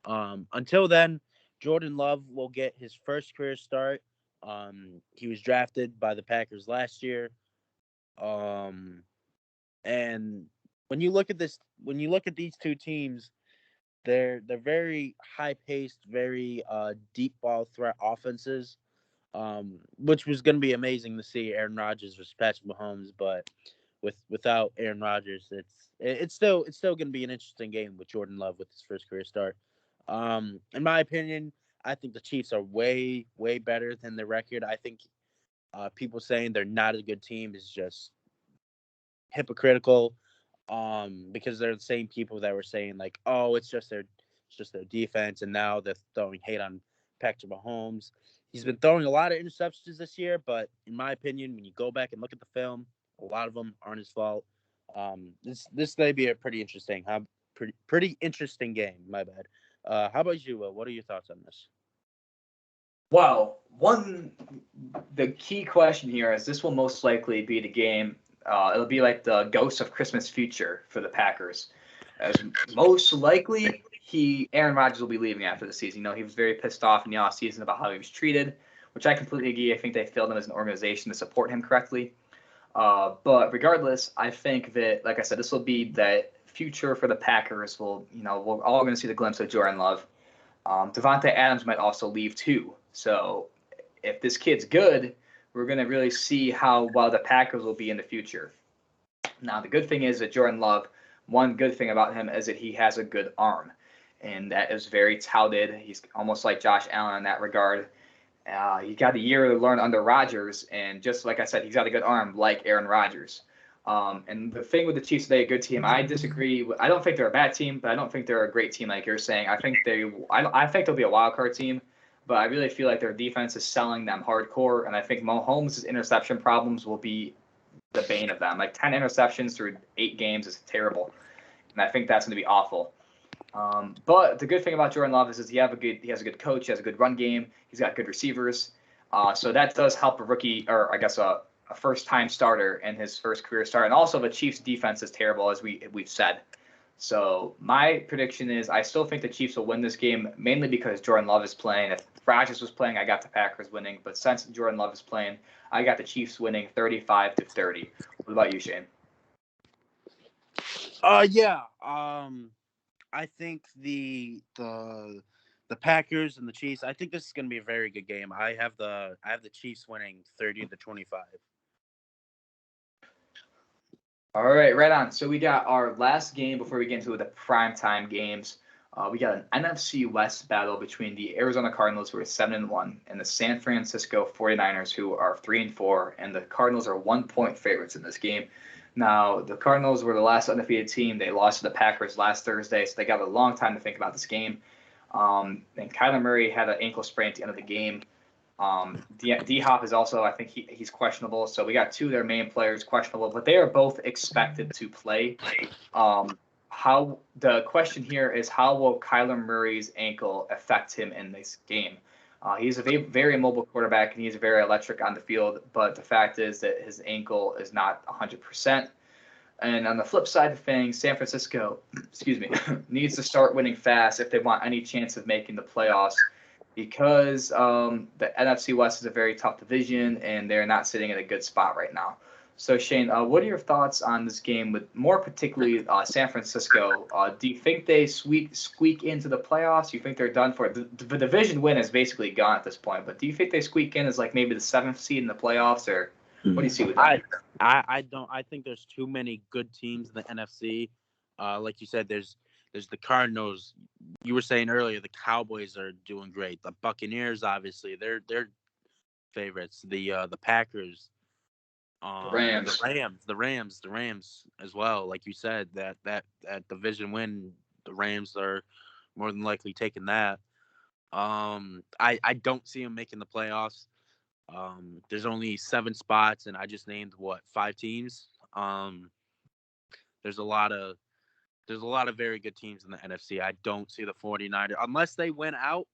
S2: Until then, Jordan Love will get his first career start. He was drafted by the Packers last year. And when you look at these two teams, they're very high paced, very deep ball threat offenses, which was going to be amazing to see Aaron Rodgers versus Patrick Mahomes, but without Aaron Rodgers, it's still going to be an interesting game with Jordan Love with his first career start. In my opinion, I think the Chiefs are way, way better than their record. I think people saying they're not a good team is just hypocritical, because they're the same people that were saying like, oh, it's just their defense, and now they're throwing hate on Patrick Mahomes. He's been throwing a lot of interceptions this year, but in my opinion, when you go back and look at the film, a lot of them aren't his fault. This may be a pretty interesting game. My bad. How about you, Will? What are your thoughts on this?
S1: Well, the key question here is this will most likely be the game. It'll be like the Ghost of Christmas Future for the Packers. As most likely, Aaron Rodgers will be leaving after the season. He was very pissed off in the offseason about how he was treated, which I completely agree. I think they failed him as an organization to support him correctly. But regardless, I think that, like I said, this will be the future for the Packers. We're all going to see the glimpse of Jordan Love. Devontae Adams might also leave too. So if this kid's good, we're going to really see how well the Packers will be in the future. Now, the good thing is that Jordan Love, one good thing about him is that he has a good arm. And that is very touted. He's almost like Josh Allen in that regard. He got a year to learn under Rodgers, and just like I said, he's got a good arm like Aaron Rodgers. And the thing with the Chiefs, they're a good team. I disagree. I don't think they're a bad team, but I don't think they're a great team like you're saying. I think they'll be a wild card team, but I really feel like their defense is selling them hardcore, and I think Mahomes' interception problems will be the bane of them. Like 10 interceptions through 8 games is terrible, and I think that's going to be awful. But the good thing about Jordan Love is he has a good coach, he has a good run game, he's got good receivers. So that does help a rookie, or I guess a first-time starter in his first career start. And also the Chiefs' defense is terrible, as we've said. So my prediction is I still think the Chiefs will win this game, mainly because Jordan Love is playing. If Rodgers was playing, I got the Packers winning. But since Jordan Love is playing, I got the Chiefs winning 35-30. What about you, Shane?
S2: Yeah. I think the Packers and the Chiefs. I think this is going to be a very good game. I have the Chiefs winning 30-25.
S1: All right, right on. So we got our last game before we get into the primetime games. We got an NFC West battle between the Arizona Cardinals, who are 7-1, and the San Francisco 49ers, who are 3-4. And the Cardinals are 1-point favorites in this game. Now, the Cardinals were the last undefeated team. They lost to the Packers last Thursday, so they got a long time to think about this game. And Kyler Murray had an ankle sprain at the end of the game. D-Hop is also, I think he's questionable. So we got two of their main players questionable, but they are both expected to play. How the question here is, how will Kyler Murray's ankle affect him in this game? He's a very mobile quarterback, and he's very electric on the field, but the fact is that his ankle is not 100%. And on the flip side of things, San Francisco, excuse me, needs to start winning fast if they want any chance of making the playoffs, because the NFC West is a very tough division, and they're not sitting in a good spot right now. So, Shane, what are your thoughts on this game, with more particularly San Francisco? Do you think they squeak into the playoffs? Do you think they're done for? The division win is basically gone at this point, but do you think they squeak in as like maybe the 7th seed in the playoffs, or what do you see with that?
S2: I don't. I think there's too many good teams in the NFC. Like you said, there's the Cardinals. You were saying earlier the Cowboys are doing great. The Buccaneers, obviously, they're favorites. The Packers,
S1: Rams.
S2: the Rams as well. Like you said, that division win, the Rams are more than likely taking that. I don't see them making the playoffs. There's only 7 spots, and I just named 5 teams. There's a lot of very good teams in the NFC. I don't see the 49ers unless they win out.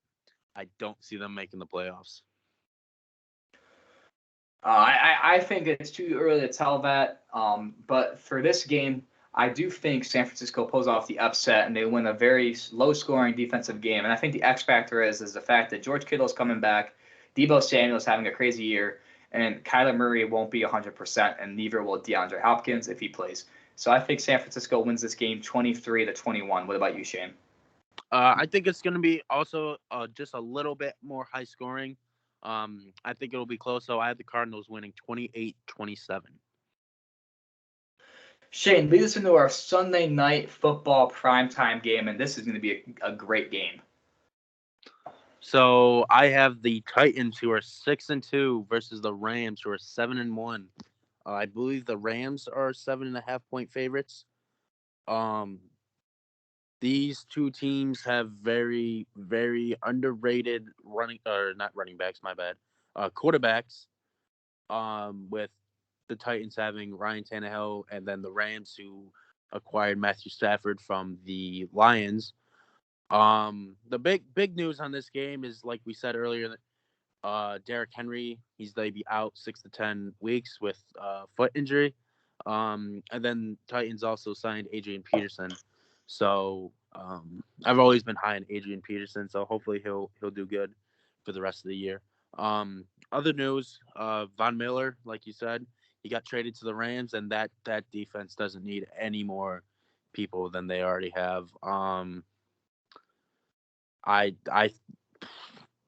S2: I don't see them making the playoffs.
S1: I think it's too early to tell that. But for this game, I do think San Francisco pulls off the upset and they win a very low-scoring defensive game. And I think the X factor is the fact that George Kittle's coming back, Deebo Samuel's having a crazy year, and Kyler Murray won't be 100%, and neither will DeAndre Hopkins if he plays. So I think San Francisco wins this game 23-21. What about you, Shane?
S2: I think it's going to be also just a little bit more high scoring. I think it'll be close. So I have the Cardinals winning 28-27.
S1: Shane, lead us into our Sunday night football primetime game, and this is going to be a great game.
S2: So I have the Titans, who are 6-2, versus the Rams, who are 7-1. I believe the Rams are 7.5-point favorites. These two teams have very, very underrated quarterbacks. With the Titans having Ryan Tannehill, and then the Rams, who acquired Matthew Stafford from the Lions. The big news on this game is, like we said earlier, Derrick Henry, he's going to be out 6 to 10 weeks with foot injury. And then Titans also signed Adrian Peterson. So I've always been high on Adrian Peterson, so hopefully he'll do good for the rest of the year. Other news, Von Miller, like you said, he got traded to the Rams, and that defense doesn't need any more people than they already have.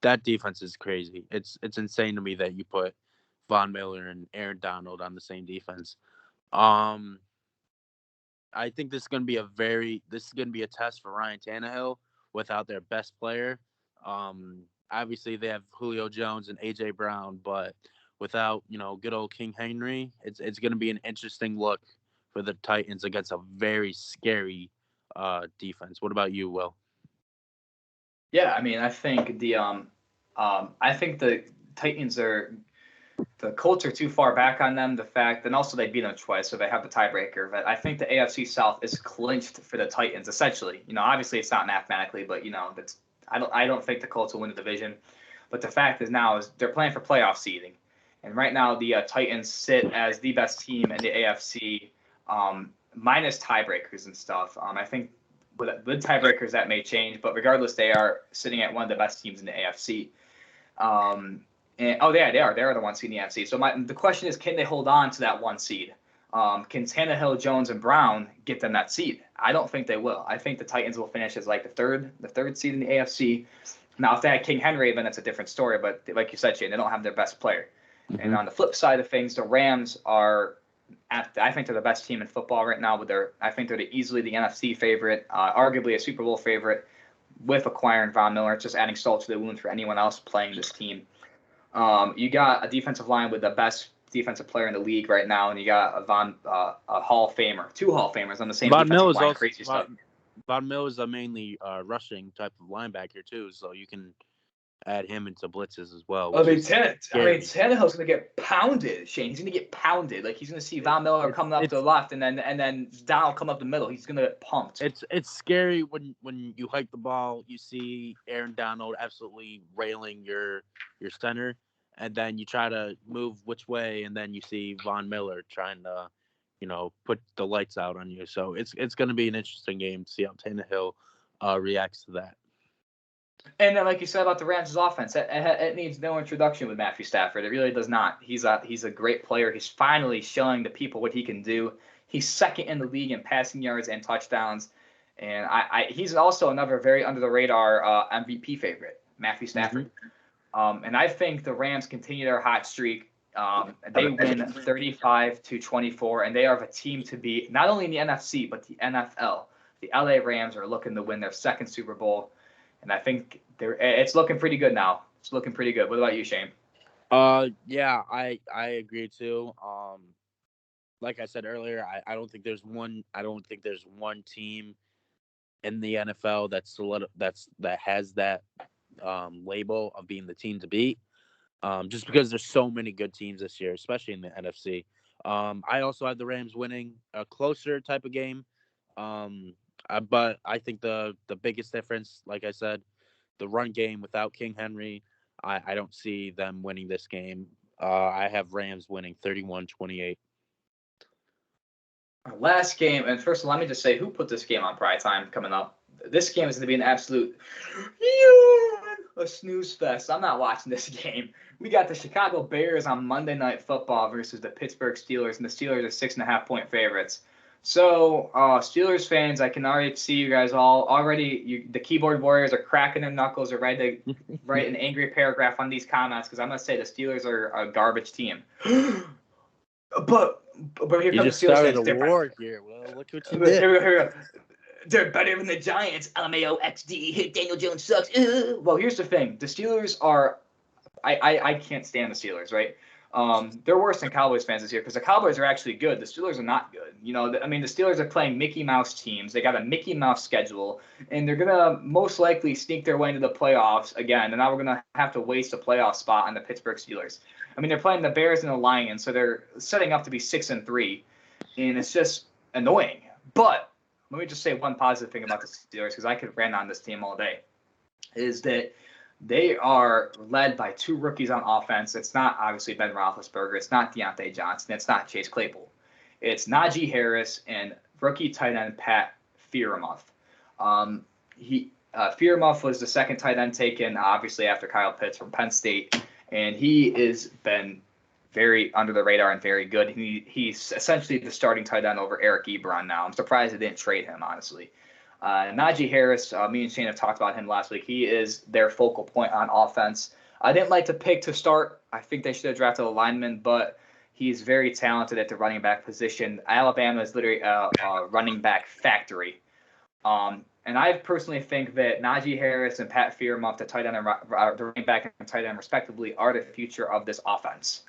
S2: That defense is crazy. It's insane to me that you put Von Miller and Aaron Donald on the same defense. I think this is going to be a test for Ryan Tannehill without their best player. Obviously they have Julio Jones and AJ Brown, but without, good old King Henry, it's going to be an interesting look for the Titans against a very scary defense. What about you, Will?
S1: Yeah, I mean, I think the Titans the Colts are too far back on them. The fact, and also they beat them twice, so they have the tiebreaker. But I think the AFC South is clinched for the Titans essentially. Obviously it's not mathematically, but I don't think the Colts will win the division. But the fact is now is they're playing for playoff seeding, and right now the Titans sit as the best team in the AFC, minus tiebreakers and stuff. I think with tiebreakers that may change, but regardless, they are sitting at one of the best teams in the AFC. They are the 1 seed in the NFC. So the question is, can they hold on to that 1 seed? Can Tannehill, Jones, and Brown get them that seed? I don't think they will. I think the Titans will finish as like the third seed in the AFC. Now, if they had King Henry, then it's a different story. But like you said, Shane, they don't have their best player.
S2: Mm-hmm.
S1: And on the flip side of things, the Rams are I think they're the best team in football right now. I think they're easily the NFC favorite, arguably a Super Bowl favorite, with acquiring Von Miller. It's just adding salt to the wound for anyone else playing this team. You got a defensive line with the best defensive player in the league right now, and you got a Hall of Famer, two Hall of Famers on the same
S2: Von Miller
S1: defensive
S2: is
S1: line.
S2: also
S1: Crazy stuff.
S2: Von Miller is a mainly rushing type of linebacker too, so you can add him into blitzes as well.
S1: Tannehill's gonna get pounded, Shane. He's gonna get pounded. Like he's gonna see Von Miller coming up to the left, and then Donald come up the middle. He's gonna get pumped.
S2: It's scary when you hike the ball, you see Aaron Donald absolutely railing your center, and then you try to move which way, and then you see Von Miller trying to, put the lights out on you. So it's going to be an interesting game to see how Tannehill reacts to that.
S1: And then, like you said about the Rams' offense, it needs no introduction with Matthew Stafford. It really does not. He's a great player. He's finally showing the people what he can do. He's second in the league in passing yards and touchdowns. And he's also another very under the radar MVP favorite, Matthew Stafford. Mm-hmm. And I think the Rams continue their hot streak. They win 35-24, and they are the team to beat not only in the NFC but the NFL. The LA Rams are looking to win their second Super Bowl, and I think it's looking pretty good now. It's looking pretty good. What about you, Shane?
S2: Yeah, I agree too. Like I said earlier, I don't think there's one team in the NFL that has that label of being the team to beat. Just because there's so many good teams this year, especially in the NFC. I also have the Rams winning a closer type of game. But I think the biggest difference, like I said, the run game without King Henry, I don't see them winning this game. I have Rams winning 31-28.
S1: Last game, and first of all, let me just say who put this game on prime time coming up. This game is going to be an absolute a snooze fest. I'm not watching this game. We got the Chicago Bears on Monday Night Football versus the Pittsburgh Steelers, and the Steelers are 6.5-point favorites. So, Steelers fans, I can already see you guys the keyboard warriors are cracking their knuckles, are ready to write an angry paragraph on these comments because I'm going to say the Steelers are a garbage team. But here comes the Steelers fans.
S2: You started a war here. Well, look what you did.
S1: Here we go. They're better than the Giants. LMAO XD. Daniel Jones sucks. Well, here's the thing. The Steelers are – I can't stand the Steelers, right? They're worse than Cowboys fans this year because the Cowboys are actually good. The Steelers are not good. The Steelers are playing Mickey Mouse teams. They got a Mickey Mouse schedule, and they're going to most likely sneak their way into the playoffs again. And now we're going to have to waste a playoff spot on the Pittsburgh Steelers. They're playing the Bears and the Lions, so they're setting up to be 6-3, and it's just annoying. But let me just say one positive thing about the Steelers, because I could rant on this team all day, is that they are led by two rookies on offense. It's not obviously Ben Roethlisberger. It's not Deontay Johnson. It's not Chase Claypool. It's Najee Harris and rookie tight end Pat Freiermuth. Freiermuth was the second tight end taken, obviously, after Kyle Pitts from Penn State. And he has been very under the radar and very good. He's essentially the starting tight end over Eric Ebron now. I'm surprised they didn't trade him, honestly. Najee Harris, me and Shane have talked about him last week. He is their focal point on offense. I didn't like the pick to start. I think they should have drafted a lineman, but he's very talented at the running back position. Alabama is literally a running back factory. And I personally think that Najee Harris and Pat Freiermuth, the tight end and the running back and tight end respectively, are the future of this offense.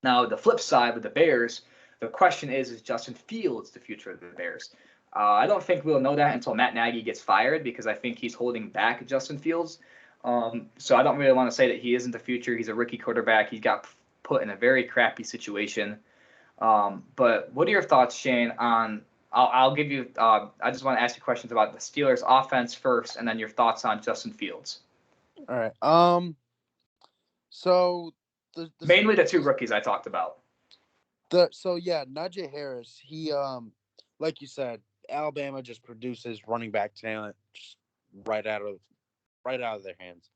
S1: Now, the flip side with the Bears, the question is Justin Fields the future of the Bears? I don't think we'll know that until Matt Nagy gets fired because I think he's holding back Justin Fields. So I don't really want to say that he isn't the future. He's a rookie quarterback. He got put in a very crappy situation. But what are your thoughts, Shane, on I'll give you I just want to ask you questions about the Steelers offense first and then your thoughts on Justin Fields.
S2: All right. So
S1: mainly the two rookies I talked about.
S2: Najee Harris, he like you said, Alabama just produces running back talent just right out of their hands.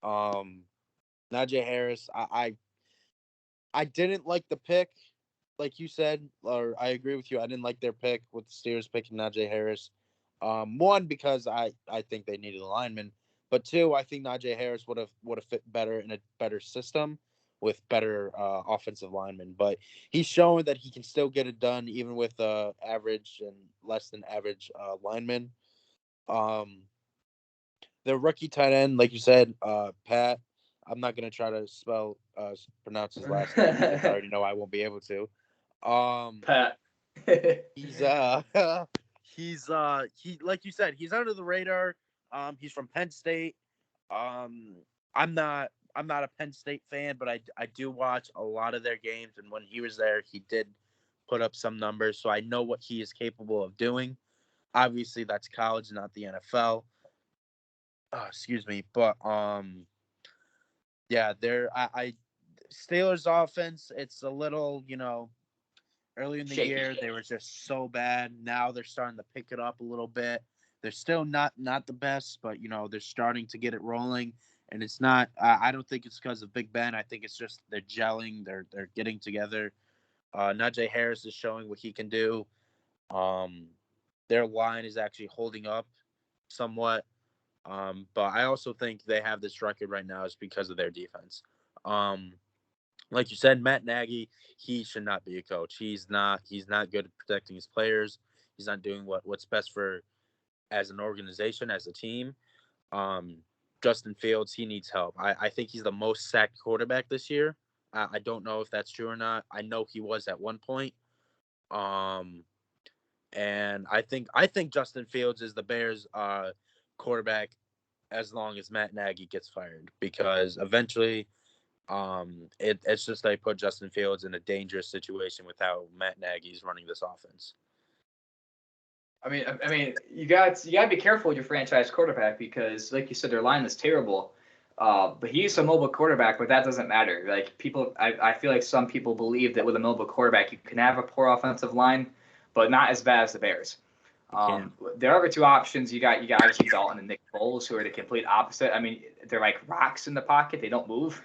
S2: Najee Harris, I didn't like the pick like you said, or I agree with you. I didn't like their pick with the Steelers picking Najee Harris. One, because I think they needed a lineman, but two, I think Najee Harris would have fit better in a better system with better offensive linemen. But he's showing that he can still get it done even with average and less than average linemen. Um, the rookie tight end, like you said, Pat. I'm not gonna try to pronounce his last name because I already know I won't be able to.
S1: Pat.
S2: He's he like you said, he's under the radar. He's from Penn State. Um, I'm not a Penn State fan, but I do watch a lot of their games, and when he was there, he did put up some numbers, so I know what he is capable of doing. Obviously, that's college, not the NFL. Excuse me, but yeah, I Steelers offense. It's a little, early in the
S1: Shaky.
S2: year they were just so bad. Now they're starting to pick it up a little bit. They're still not the best, but they're starting to get it rolling. And it's not. I don't think it's because of Big Ben. I think it's just they're gelling. They're getting together. Najee Harris is showing what he can do. Um, their line is actually holding up somewhat. But I also think they have this record right now is because of their defense. Um, like you said, Matt Nagy, he should not be a coach. He's not good at protecting his players. He's not doing what's best for as an organization, as a team. Um, Justin Fields, he needs help. I think he's the most sacked quarterback this year. I don't know if that's true or not. I know he was at one point. Um, and I think Justin Fields is the Bears quarterback as long as Matt Nagy gets fired, because eventually it's just they put Justin Fields in a dangerous situation with how Matt Nagy's running this offense.
S1: I mean, you got to be careful with your franchise quarterback because, like you said, their line is terrible. But he's a mobile quarterback, but that doesn't matter. Like I feel like some people believe that with a mobile quarterback, you can have a poor offensive line, but not as bad as the Bears.
S2: You can't.
S1: Their other two options, you got obviously Dalton and Nick Foles, who are the complete opposite. I mean, they're like rocks in the pocket; they don't move.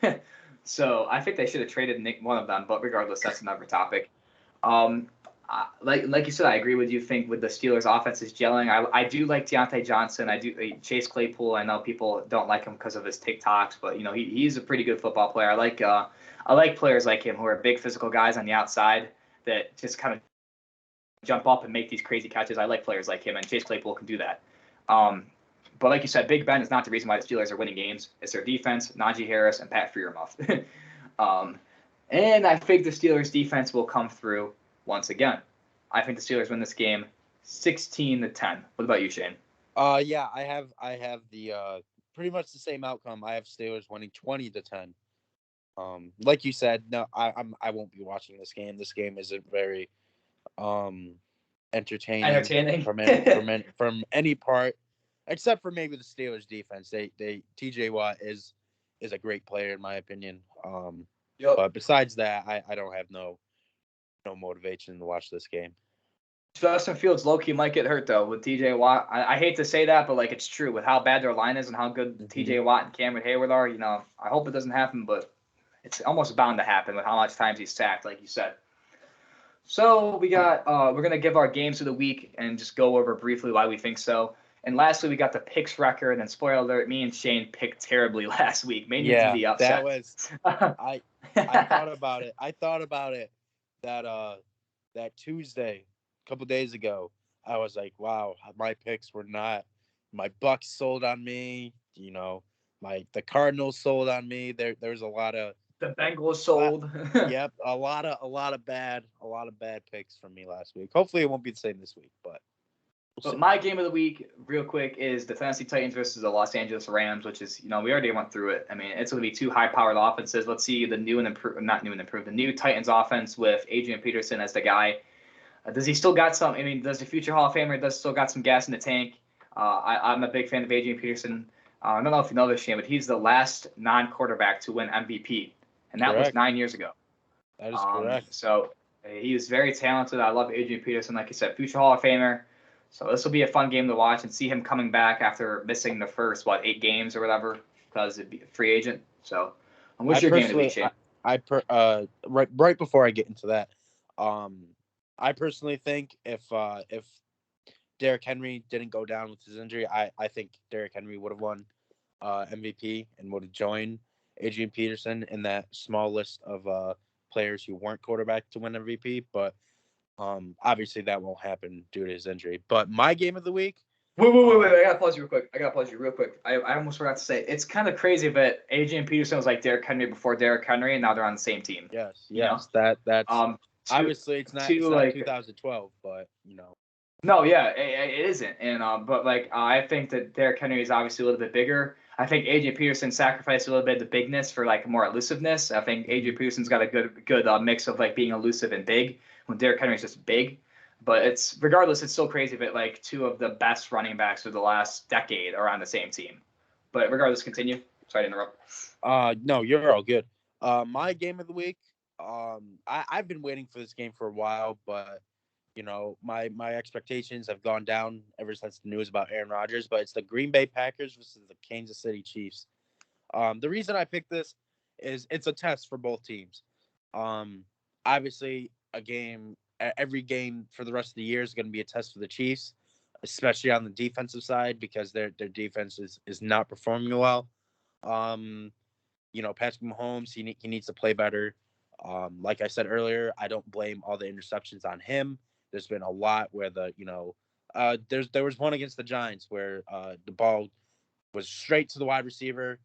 S1: So I think they should have traded Nick one of them. But regardless, that's another topic. Um, like you said, I agree with you. Think with the Steelers' offense is gelling. I do like Deontay Johnson. I do Chase Claypool. I know people don't like him because of his TikToks, but he's a pretty good football player. I like players like him who are big physical guys on the outside that just kind of jump up and make these crazy catches. I like players like him, and Chase Claypool can do that. Um, but like you said, Big Ben is not the reason why the Steelers are winning games. It's their defense, Najee Harris, and Pat Freiermuth. um, and I think the Steelers' defense will come through once again. I think the Steelers win this game 16-10. What about you, Shane?
S2: Yeah, I have the pretty much the same outcome. I have Steelers winning 20-10. Like you said, no, I won't be watching this game. This game isn't very um entertaining
S1: Entertaining.
S2: from any part, except for maybe the Steelers defense. They TJ Watt is a great player in my opinion.
S1: Yep.
S2: But besides that, I don't have no motivation to watch this game.
S1: Justin Fields low-key might get hurt, though, with TJ Watt. I hate to say that, but, like, it's true. With how bad their line is and how good TJ Watt and Cameron Hayward are, I hope it doesn't happen, but it's almost bound to happen with how much times he's sacked, like you said. So we're going to give our games of the week and just go over briefly why we think so. And lastly, we got the picks record. And spoiler alert, me and Shane picked terribly last week. Made me to be upset.
S2: That was I thought about it. I thought about it that Tuesday, a couple days ago. I was like, wow, my picks were not. My Bucks sold on me. The Cardinals sold on me. There's a lot of
S1: The Bengals sold.
S2: yep, a lot of bad picks from me last week. Hopefully, it won't be the same this week, but.
S1: But my game of the week, real quick, is the Tennessee Titans versus the Los Angeles Rams, which is, we already went through it. I mean, it's going to be two high-powered offenses. Let's see the new and improved, not new and improved, the new Titans offense with Adrian Peterson as the guy. Does he still got some? I mean, does the future Hall of Famer still got some gas in the tank? I'm a big fan of Adrian Peterson. I don't know if you know this, Shane, but he's the last non-quarterback to win MVP, and that was 9 years ago.
S2: That is correct.
S1: So he is very talented. I love Adrian Peterson, like you said, future Hall of Famer. So this will be a fun game to watch and see him coming back after missing the first 8 games or whatever because it'd be a free agent. So, what's your game of the week, Shane?
S2: Right before I get into that, I personally think if Derrick Henry didn't go down with his injury, I think Derrick Henry would have won MVP and would have joined Adrian Peterson in that small list of players who weren't quarterback to win MVP. But obviously that won't happen due to his injury. But my game of the week.
S1: Wait. I gotta pause you real quick. I almost forgot to say it's kind of crazy that Adrian Peterson was like Derrick Henry before Derrick Henry, and now they're on the same team.
S2: Yes.
S1: You know?
S2: That's obviously it's not
S1: like
S2: 2012, but
S1: No, yeah, it isn't. And but like I think that Derrick Henry is obviously a little bit bigger. I think Adrian Peterson sacrificed a little bit of the bigness for like more elusiveness. I think Adrian Peterson's got a good mix of like being elusive and big, when Derrick Henry's just big. But it's regardless, it's still crazy that like two of the best running backs of the last decade are on the same team. But regardless, continue. Sorry to interrupt.
S2: No, you're all good. My game of the week. I've been waiting for this game for a while, but my expectations have gone down ever since the news about Aaron Rodgers. But it's the Green Bay Packers versus the Kansas City Chiefs. The reason I picked this is it's a test for both teams. Obviously, every game for the rest of the year is going to be a test for the Chiefs, especially on the defensive side because their defense is not performing well. Patrick Mahomes, he needs to play better. Like I said earlier, I don't blame all the interceptions on him. There's been a lot where there was one against the Giants where the ball was straight to the wide receiver,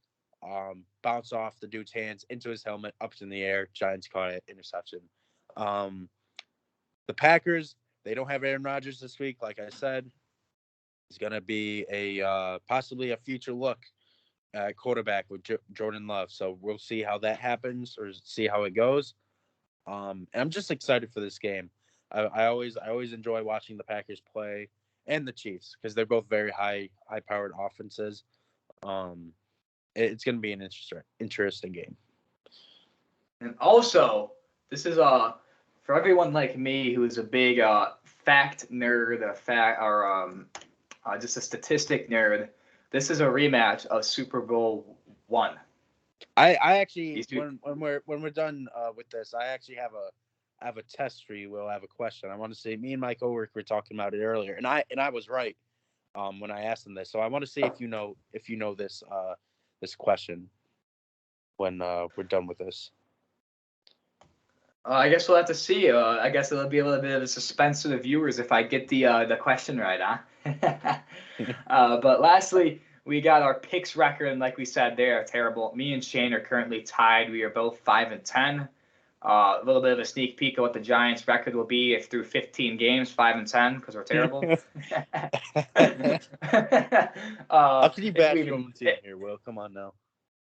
S2: bounced off the dude's hands into his helmet, up in the air. Giants caught it, interception. The Packers, they don't have Aaron Rodgers this week. Like I said, he's going to be possibly a future look quarterback with Jordan Love. So we'll see how that happens or see how it goes. And I'm just excited for this game. I always enjoy watching the Packers play and the Chiefs because they're both very high-powered offenses. It's going to be an interesting game.
S1: And also, this is for everyone like me who is a big fact nerd, just a statistic nerd. This is a rematch of Super Bowl I.
S2: I actually when we're done with this, I actually have a test for you. Will I have a question? I want to see. Me and my coworker were talking about it earlier, and I was right when I asked him this. So I want to see if you know this this question when we're done with this.
S1: I guess we'll have to see. I guess it'll be a little bit of a suspense to the viewers if I get the question right, huh? But lastly, we got our picks record, and like we said, they are terrible. Me and Shane are currently tied. We are both 5-10. A little bit of a sneak peek of what the Giants' record will be if through 15 games, 5-10, because we're terrible.
S2: How can you bash your own team here, Will? Come on now.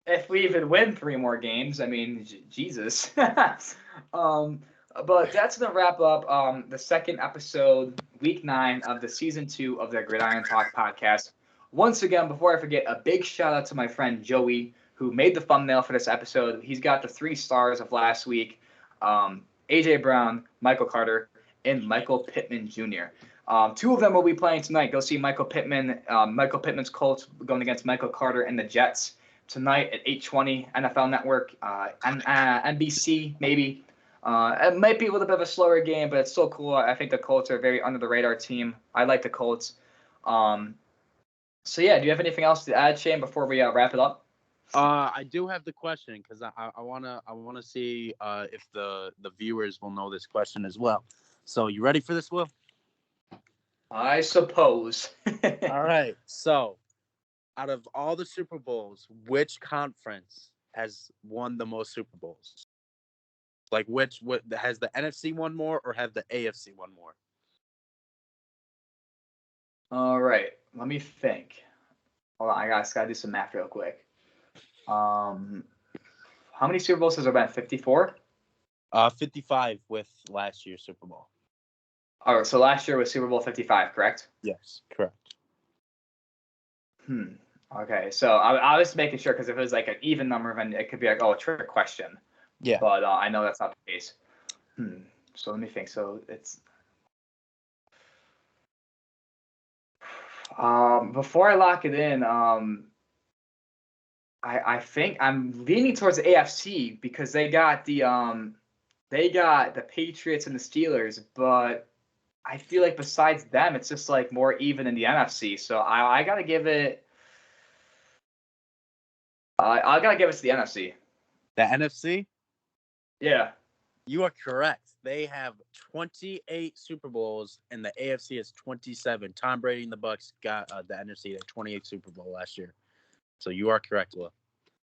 S1: If we even win 3 more games, I mean, Jesus. But that's going to wrap up the second episode, week 9 of the season 2 of the Gridiron Talk podcast. Once again, before I forget, a big shout out to my friend Joey, who made the thumbnail for this episode. He's got the 3 stars of last week, A.J. Brown, Michael Carter, and Michael Pittman Jr. 2 of them will be playing tonight. Go see Michael Pittman, Michael Pittman's Colts going against Michael Carter and the Jets tonight at 8:20 NFL Network, NBC maybe. It might be a little bit of a slower game, but it's still cool. I think the Colts are a very under the radar team. I like the Colts. So yeah, do you have anything else to add, Shane, before we wrap it up?
S2: I do have the question because I wanna see if the viewers will know this question as well. So you ready for this, Will?
S1: I suppose.
S2: All right. So, out of all the Super Bowls, which conference has won the most Super Bowls? Like, what has the NFC won more or have the AFC won more?
S1: All right, let me think. Hold on, I gotta do some math real quick. How many Super Bowls has there been? 54?
S2: 55 with last year's Super Bowl.
S1: All right, so last year was Super Bowl 55, correct?
S2: Yes, correct.
S1: Okay, so I was making sure because if it was like an even number, then it could be like, a trick question.
S2: Yeah.
S1: But I know that's not the case. So let me think. So it's before I lock it in, I think I'm leaning towards the AFC because they got the they got the Patriots and the Steelers, but I feel like besides them, it's just like more even in the NFC. So I gotta give it. I gotta give it to the NFC.
S2: The NFC?
S1: Yeah.
S2: You are correct. They have 28 Super Bowls, and the AFC is 27. Tom Brady and the Bucks got the NFC at 28 Super Bowl last year. So you are correct, Will.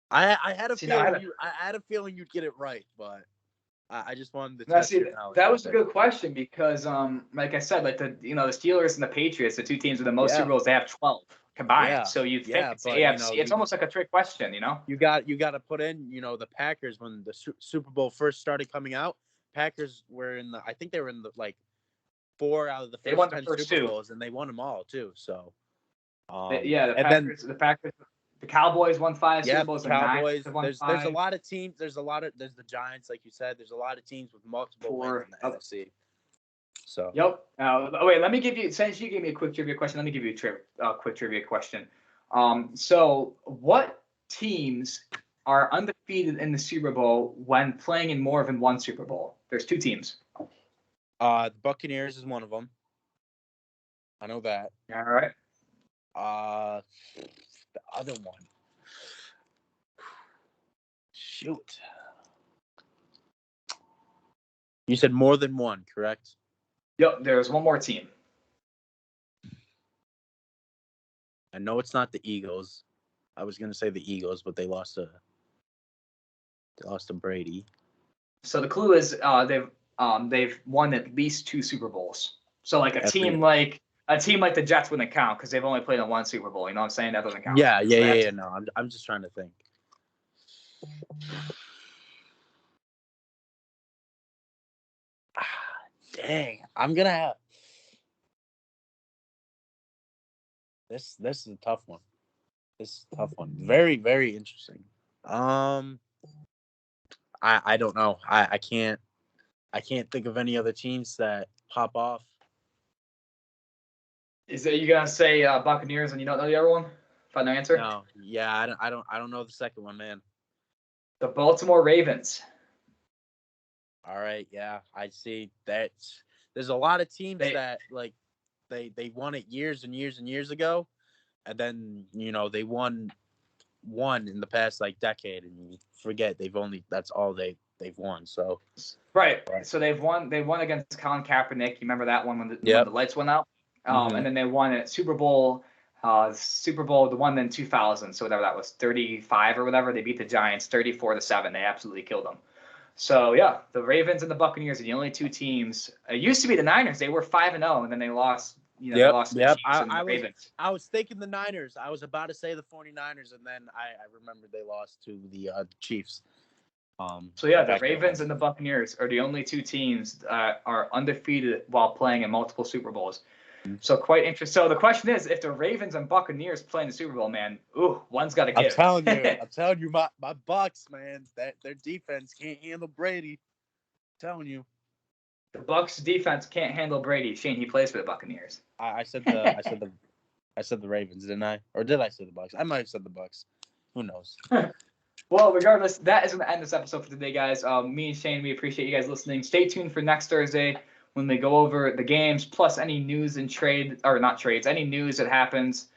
S2: I had a
S1: See, now
S2: feeling I had a feeling you'd get it right, but I just wanted to
S1: now
S2: test
S1: see
S2: your knowledge.
S1: that was a good question because like I said, like the Steelers and the Patriots, the two teams with the most Super Bowls, they have 12 combined. So you'd think it's
S2: but
S1: AFC. It's almost like a trick question,
S2: You got to put in, the Packers when the Super Bowl first started coming out. Packers were I think they were in the like 4 out of the first 10 Super Bowls, and they won them all too. So,
S1: the Packers, the Cowboys won 5 Super Bowls.
S2: The Cowboys. There's a
S1: five.
S2: lot of teams. There's the Giants, like you said. There's a lot of teams with multiple wins in the NFC. So.
S1: Yep. Wait, let me give you, since you gave me a quick trivia question, let me give you a quick trivia question. So what teams are undefeated in the Super Bowl when playing in more than one Super Bowl? There's 2 teams.
S2: The Buccaneers is one of them. I know that.
S1: All right.
S2: The other one. Shoot. You said more than one, correct?
S1: Yep. There's one more team.
S2: I know it's not the Eagles. I was gonna say the Eagles, but they lost to Brady.
S1: So the clue is they've won at least 2 Super Bowls. So like a team like the Jets wouldn't count because they've only played in 1 Super Bowl. You know what I'm saying? That doesn't count.
S2: Yeah. No, I'm just trying to think. Dang, I'm gonna have this. This is a tough one. Very, very interesting. I don't know. I can't think of any other teams that pop off.
S1: Is that you gonna say Buccaneers and you don't know the other one? Final answer?
S2: No. Yeah, I don't know the second one, man.
S1: The Baltimore Ravens.
S2: All right, yeah, I see that. There's a lot of teams that like they won it years and years and years ago, and then they won one in the past like decade, and you forget that's all they've won. So
S1: right. So they've won against Colin Kaepernick. You remember that one when the lights went out, and then they won at Super Bowl the one in 2000. So whatever that was, 35 or whatever. They beat the Giants 34-7. They absolutely killed them. So yeah, the Ravens and the Buccaneers are the only 2 teams. It used to be the Niners. They were 5-0, and then they lost. They lost to the Chiefs and the Ravens.
S2: I was thinking the Niners. I was about to say the 49ers, and then I remembered they lost to the Chiefs.
S1: So yeah, the Ravens and the Buccaneers are the only 2 teams are undefeated while playing in multiple Super Bowls. So quite interesting. So the question is, if the Ravens and Buccaneers play in the Super Bowl, man, one's got to give.
S2: I'm telling you, my Bucks, man, that their defense can't handle Brady. I'm telling you,
S1: the Bucks defense can't handle Brady. Shane, he plays for the Buccaneers.
S2: I said the Ravens, didn't I? Or did I say the Bucks? I might have said the Bucks. Who knows?
S1: Well, regardless, that is going to end this episode for today, guys. Me and Shane, we appreciate you guys listening. Stay tuned for next Thursday when we go over the games, plus any news and any news that happens.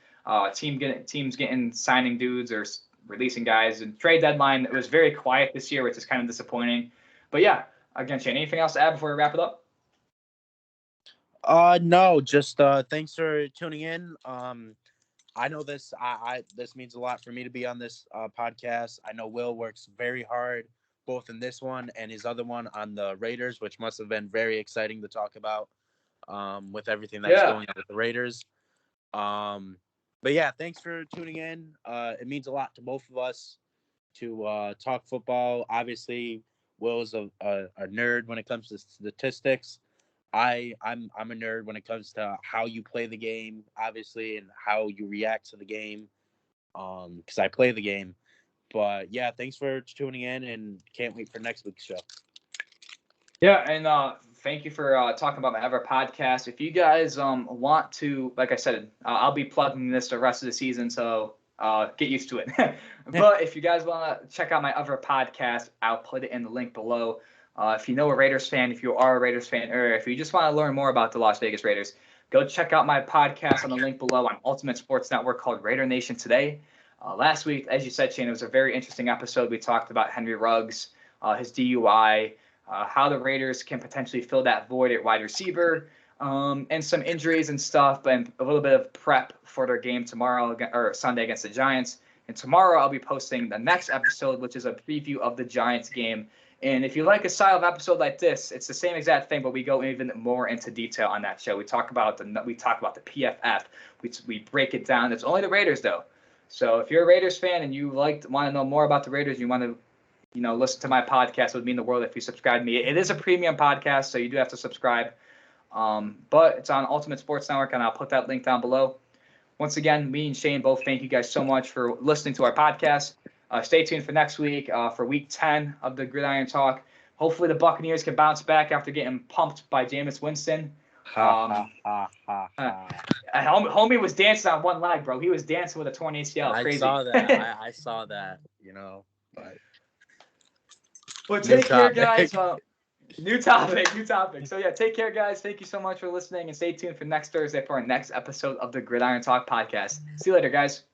S1: Teams getting signing dudes or releasing guys. And trade deadline, it was very quiet this year, which is kind of disappointing. But yeah, again, Shane, anything else to add before we wrap it up?
S2: No, just thanks for tuning in. I know this means a lot for me to be on this podcast. I know Will works very hard, both in this one and his other one on the Raiders, which must have been very exciting to talk about with everything that's going on with the Raiders. But yeah, thanks for tuning in. It means a lot to both of us to talk football. Obviously, Will's a nerd when it comes to statistics. I'm a nerd when it comes to how you play the game, obviously, and how you react to the game. Because I play the game. But yeah, thanks for tuning in, and can't wait for next week's show.
S1: Yeah, and thank you for talking about my other podcast. If you guys want to, like I said, I'll be plugging this the rest of the season, so get used to it. But if you guys want to check out my other podcast, I'll put it in the link below. If you know a Raiders fan, if you are a Raiders fan, or if you just want to learn more about the Las Vegas Raiders, go check out my podcast on the link below on Ultimate Sports Network called Raider Nation Today. Last week, as you said, Shane, it was a very interesting episode. We talked about Henry Ruggs, his DUI, how the Raiders can potentially fill that void at wide receiver, and some injuries and stuff, and a little bit of prep for their game tomorrow or Sunday against the Giants. And tomorrow I'll be posting the next episode, which is a preview of the Giants game. And if you like a style of episode like this, it's the same exact thing, but we go even more into detail on that show. We talk about the PFF. We break it down. It's only the Raiders though. So if you're a Raiders fan and you want to know more about the Raiders, you want to listen to my podcast, it would mean the world if you subscribe to me. It is a premium podcast, so you do have to subscribe. But it's on Ultimate Sports Network, and I'll put that link down below. Once again, me and Shane both thank you guys so much for listening to our podcast. Stay tuned for next week, for Week 10 of the Gridiron Talk. Hopefully the Buccaneers can bounce back after getting pumped by Jameis Winston. Homie was dancing on one leg, bro. He was dancing with a torn ACL. Crazy.
S2: I saw that,
S1: But take care, guys. New topic. So, yeah, take care, guys. Thank you so much for listening, and stay tuned for next Thursday for our next episode of the Gridiron Talk podcast. See you later, guys.